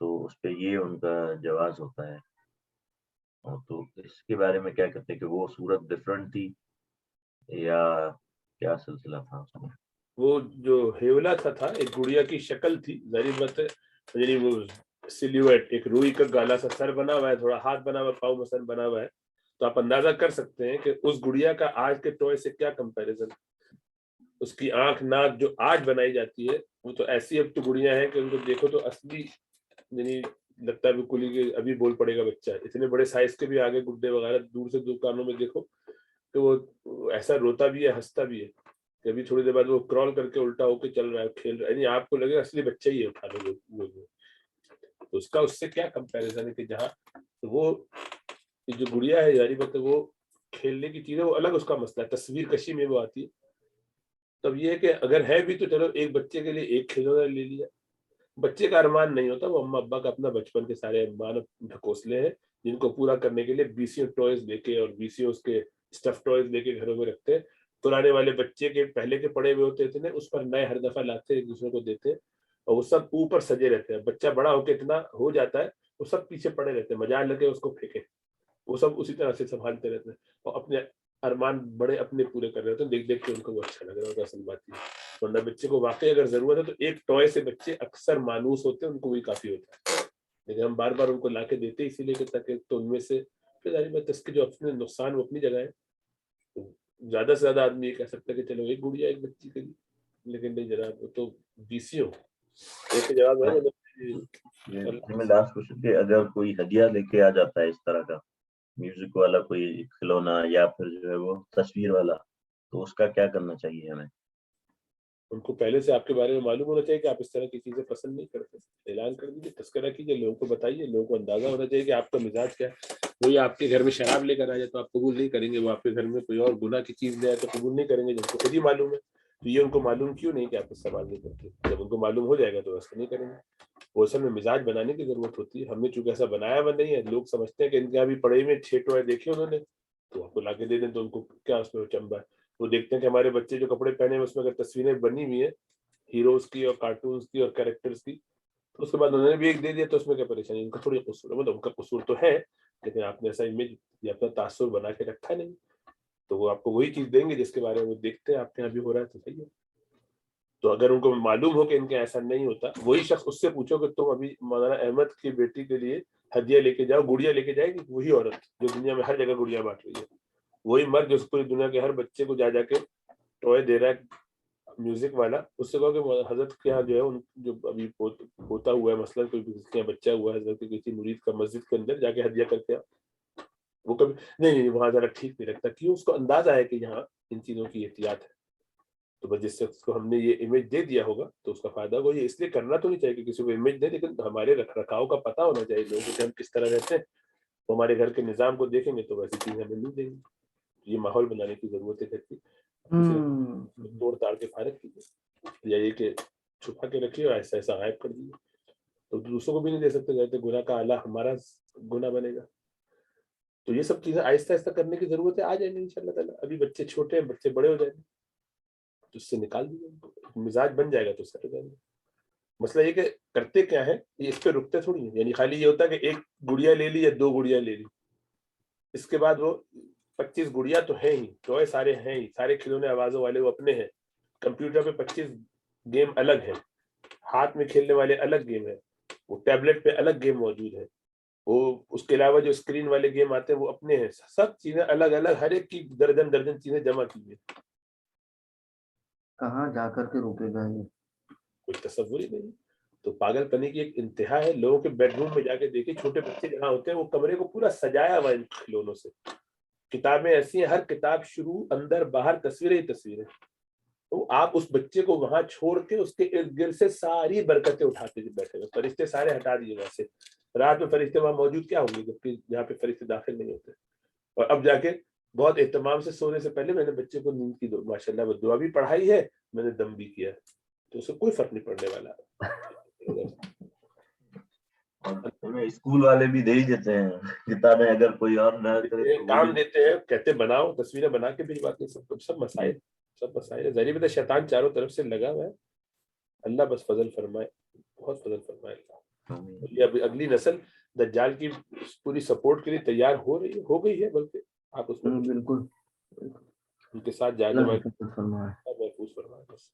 تو اس پہ یہ ان کا جواز ہوتا ہے. اور تو اس کے بارے میں کیا کہتے ہیں کہ وہ صورت ڈفرنٹ تھی یا کیا سلسلہ تھا اس میں؟ وہ جو ہیولا تھا ایک گڑیا کی شکل تھی، ظاہر بات ہے، یعنی وہ سلیویٹ، ایک روئی کا گالا سا سر بنا ہوا ہے، تھوڑا ہاتھ بنا ہوا ہے، پاؤں مثلا بنا ہوا ہے. تو آپ اندازہ کر سکتے ہیں کہ اس گڑیا کا آج کے ٹوائے سے کیا کمپیریزن. اس کی آنکھ ناک جو آج بنائی جاتی ہے وہ تو ایسی اب تو گڑیاں ہیں کہ ان کو دیکھو تو اصلی یعنی لگتا ہے بالکل ہی کہ ابھی بول پڑے گا بچہ. اتنے بڑے سائز کے بھی آگے گڈے وغیرہ دور سے دکانوں میں دیکھو کہ وہ ایسا روتا بھی ہے ہنستا بھی ہے کہ ابھی تھوڑی دیر بعد وہ کرال کر کے الٹا ہو کے چل رہا ہے کھیل رہا ہے، یعنی آپ کو لگے اصلی بچہ ہی ہے اٹھا لو وہ. تو اس کا اس سے کیا کمپیریزن ہے کہ جہاں وہ جو گڑیا ہے یاری بات وہ کھیلنے کی چیز ہے، وہ الگ اس کا مسئلہ ہے، تصویر کشی میں وہ آتی ہے. تب یہ ہے کہ اگر ہے بھی تو چلو ایک بچے کے لیے ایک کھلونا لے لیا. بچے کا ارمان نہیں ہوتا، وہ اما ابا کا اپنا بچپن کے سارے ارمان ڈھکوسلے ہیں جن کو پورا کرنے کے لیے بیسیوں ٹوائز لے کے اور بیسیوں اس کے اسٹف ٹوائز لے کے گھروں میں رکھتے ہیں. پرانے والے بچے کے پہلے کے پڑے ہوئے ہوتے تھے اس پر نئے ہر دفعہ لاتے ایک دوسرے کو دیتے اور وہ سب اوپر سجے رہتے ہیں. بچہ بڑا ہو کے اتنا ہو جاتا ہے وہ سب پیچھے پڑے رہتے ہیں، مجال لگے اس کو پھینکے، وہ سب اسی طرح سے سنبھالتے رہتے ہیں اور اپنے ارمان بڑے اپنے پورے کر رہے ہوتے ہیں. دیکھ دیکھ کے ان کو وہ اچھا لگ رہا ہوتا ہے. اصل بات یہ ورنہ بچے کو واقعی اگر ضرورت ہے تو ایک ٹوائے سے بچے اکثر مانوس ہوتے ہیں، ان کو وہی کافی ہوتا ہے. لیکن ہم بار بار ان کو لا کے دیتے اسی لیے کہ تاکہ تو ان میں سے اس کے جو اپنے نقصان وہ اپنی جگہ ہے. زیادہ سے زیادہ آدمی یہ کہہ سکتا ہے کہ چلو ایک گڑیا ایک بچی کے لیے، لیکن نہیں جناب وہ تو بیسیوں. ایک جواب ہے لاسٹ کوشچن کہ اگر کوئی ہدیہ لے کے آ جاتا ہے اس طرح کا میوزک والا کوئی کھلونا یا پھر جو ہے وہ تصویر والا، تو اس کا کیا کرنا چاہیے ہمیں؟ ان کو پہلے سے آپ کے بارے میں معلوم ہونا چاہیے کہ آپ اس طرح کی چیزیں پسند نہیں کرتے. اعلان کر دیجیے، تذکرہ کیجیے، لوگوں کو بتائیے، لوگوں کو اندازہ ہونا چاہیے کہ آپ کا مزاج کیا ہے. وہی آپ کے گھر میں شراب لے کر آ جائے تو آپ قبول نہیں کریں گے، وہ آپ کے گھر میں کوئی اور گناہ کی چیز لے آئے تو قبول نہیں کریں گے جن کو خود ہی معلوم ہے. تو یہ ان کو معلوم کیوں نہیں کہ آپ اس سوال نہیں کرتے؟ جب ان کو معلوم ہو جائے گا تو ایسا نہیں کریں گے. وہ اصل میں مزاج بنانے کی ضرورت ہوتی ہے. ہم نے چونکہ ایسا بنایا ہوا نہیں ہے، لوگ سمجھتے ہیں کہ ان کے ابھی پڑے میں 6 ٹوائے دیکھے انہوں نے تو آپ کو لا کے دے دیں تو ان کو کیا اس میں چمبا ہے. وہ دیکھتے ہیں کہ ہمارے بچے جو کپڑے پہنے ہیں اس میں اگر تصویریں بنی ہوئی ہیں ہیروز کی اور کارٹونز کی اور کیریکٹرز کی تو اس کے بعد انہوں نے بھی ایک دے دیا تو اس میں کیا پریشانی. ان کا تھوڑی قصور ہے، مطلب ان کا قصور تو ہے لیکن آپ نے ایسا امیج یا اپنا تاثر بنا کے رکھا نہیں تو وہ آپ کو وہی چیز دیں گے جس کے بارے میں وہ دیکھتے ہیں آپ کے یہاں بھی ہو رہا ہے تو صحیح ہے. تو اگر ان کو معلوم ہو کہ ان کے ایسا نہیں ہوتا، وہی شخص اس سے پوچھو کہ تم ابھی مولانا احمد کی بیٹی کے لیے ہدیہ لے کے جاؤ، گڑیا لے کے جائے گی وہی عورت جو دنیا میں ہر جگہ گڑیا بانٹ رہی ہے، وہی مرد جو پوری دنیا کے ہر بچے کو جا جا کے ٹوائے دے رہا ہے میوزک والا. اس سے کہو کہ حضرت کے یہاں جو ہے جو ابھی ہوتا ہوا ہے مثلا کوئی کسی کے یہاں بچہ ہوا ہے حضرت کے کسی مرید کا مسجد کے اندر جا کے ہدیہ کر کے وہ کبھی نہیں وہاں ذرا ٹھیک نہیں لگتا. کیوں؟ اس کو اندازہ ہے کہ یہاں ان چیزوں کی احتیاط ہے. تو بس جس شخص کو ہم نے یہ امیج دے دیا ہوگا تو اس کا فائدہ ہوگا. یہ اس لیے کرنا تو نہیں چاہیے کہ کسی کو امیج دے، لیکن ہمارے رکھ رکھاؤ کا پتہ ہونا چاہیے لوگوں کو کہ ہم کس طرح رہتے ہیں. وہ ہمارے گھر کے نظام کو دیکھیں گے تو ویسی چیزیں ہمیں نہیں دیں گے. یہ ماحول بنانے کی ضرورت ہے گھر کی. توڑ تاڑ کے فارغ کیجیے یا یہ کہ چھپا کے رکھیے اور ایسا ایسا غائب کر دیجیے تو دوسروں کو بھی نہیں دے سکتے. کہتے گناہ کا آلہ ہمارا گناہ بنے گا. تو یہ سب چیزیں آہستہ آہستہ کرنے کی ضرورت ہے. آ جائیں گے ان شاء اللہ تعالیٰ. ابھی بچے چھوٹے ہیں، بچے بڑے ہو جائیں گے تو اس سے نکال دیجیے، مزاج بن جائے گا تو سیٹ ہو جائیں گے. مسئلہ یہ کہ کرتے کیا ہے یہ اس پہ رکتے تھوڑی ہیں. یعنی خالی یہ ہوتا ہے کہ ایک گڑیا لے لی یا 2 گڑیا لے لی، اس کے بعد وہ 25 گڑیا تو ہیں ہی، ٹوائے سارے ہیں ہی، سارے کھلونے آوازوں والے وہ اپنے ہیں. کمپیوٹر پہ 25 گیم الگ ہیں، ہاتھ میں کھیلنے والے الگ گیم ہیں، وہ ٹیبلٹ پہ الگ گیم موجود ہے، وہ اس کے علاوہ جو اسکرین والے گیم آتے ہیں وہ اپنے ہیں. سب چیزیں الگ الگ، ہر ایک کی درجن چیزیں جمع کی ہیں. کہاں جا کر کے روکے گا یہ؟ کوئی تصور ہی نہیں. تو پاگل پنے کی ایک انتہا ہے. لوگوں کے بیڈ روم میں جا کے دیکھیں چھوٹے بچے جہاں ہوتے ہیں وہ کمرے کو پورا سجایا ہوا ان کھلونوں سے. کتابیں ایسی ہیں، ہر کتاب شروع اندر باہر تصویریں ہی تصویریں. تو آپ اس بچے کو وہاں چھوڑ کے اس کے ارد گرد سے ساری برکتیں اٹھاتے بیٹھے ہوئے. فرشتے سارے ہٹا دیے وہاں سے. رات میں فرشتے وہاں موجود کیا ہوں گے جبکہ جہاں پہ فرشتے داخل نہیں ہوتے. اور اب جا کے بہت اہتمام سے سونے سے پہلے میں نے بچے کو نیند کی ماشاء اللہ وہ دعا بھی پڑھائی ہے، میں نے دم بھی کیا، تو اس سے کوئی فرق نہیں پڑنے والا. اسکول والے بھی دے ہی دیتے ہیں کتابیں، اگر کوئی اور نہ کرے تو کام دیتے ہیں، کہتے بناؤ، تصویریں بنا کے بھی بات نہیں. سب مسائل ذریعے بتا. شیطان چاروں طرف سے لگا ہوا ہے. اللہ بس فضل فرمائے، بہت فضل فرمائے. یہ ابھی اگلی نسل دجال کی پوری سپورٹ کے لیے تیار ہو گئی ہے، بلکہ آپ اس میں بالکل ان کے ساتھ جانے اللہ والے حفاظت فرمائے. محفوظ فرمائیں بس.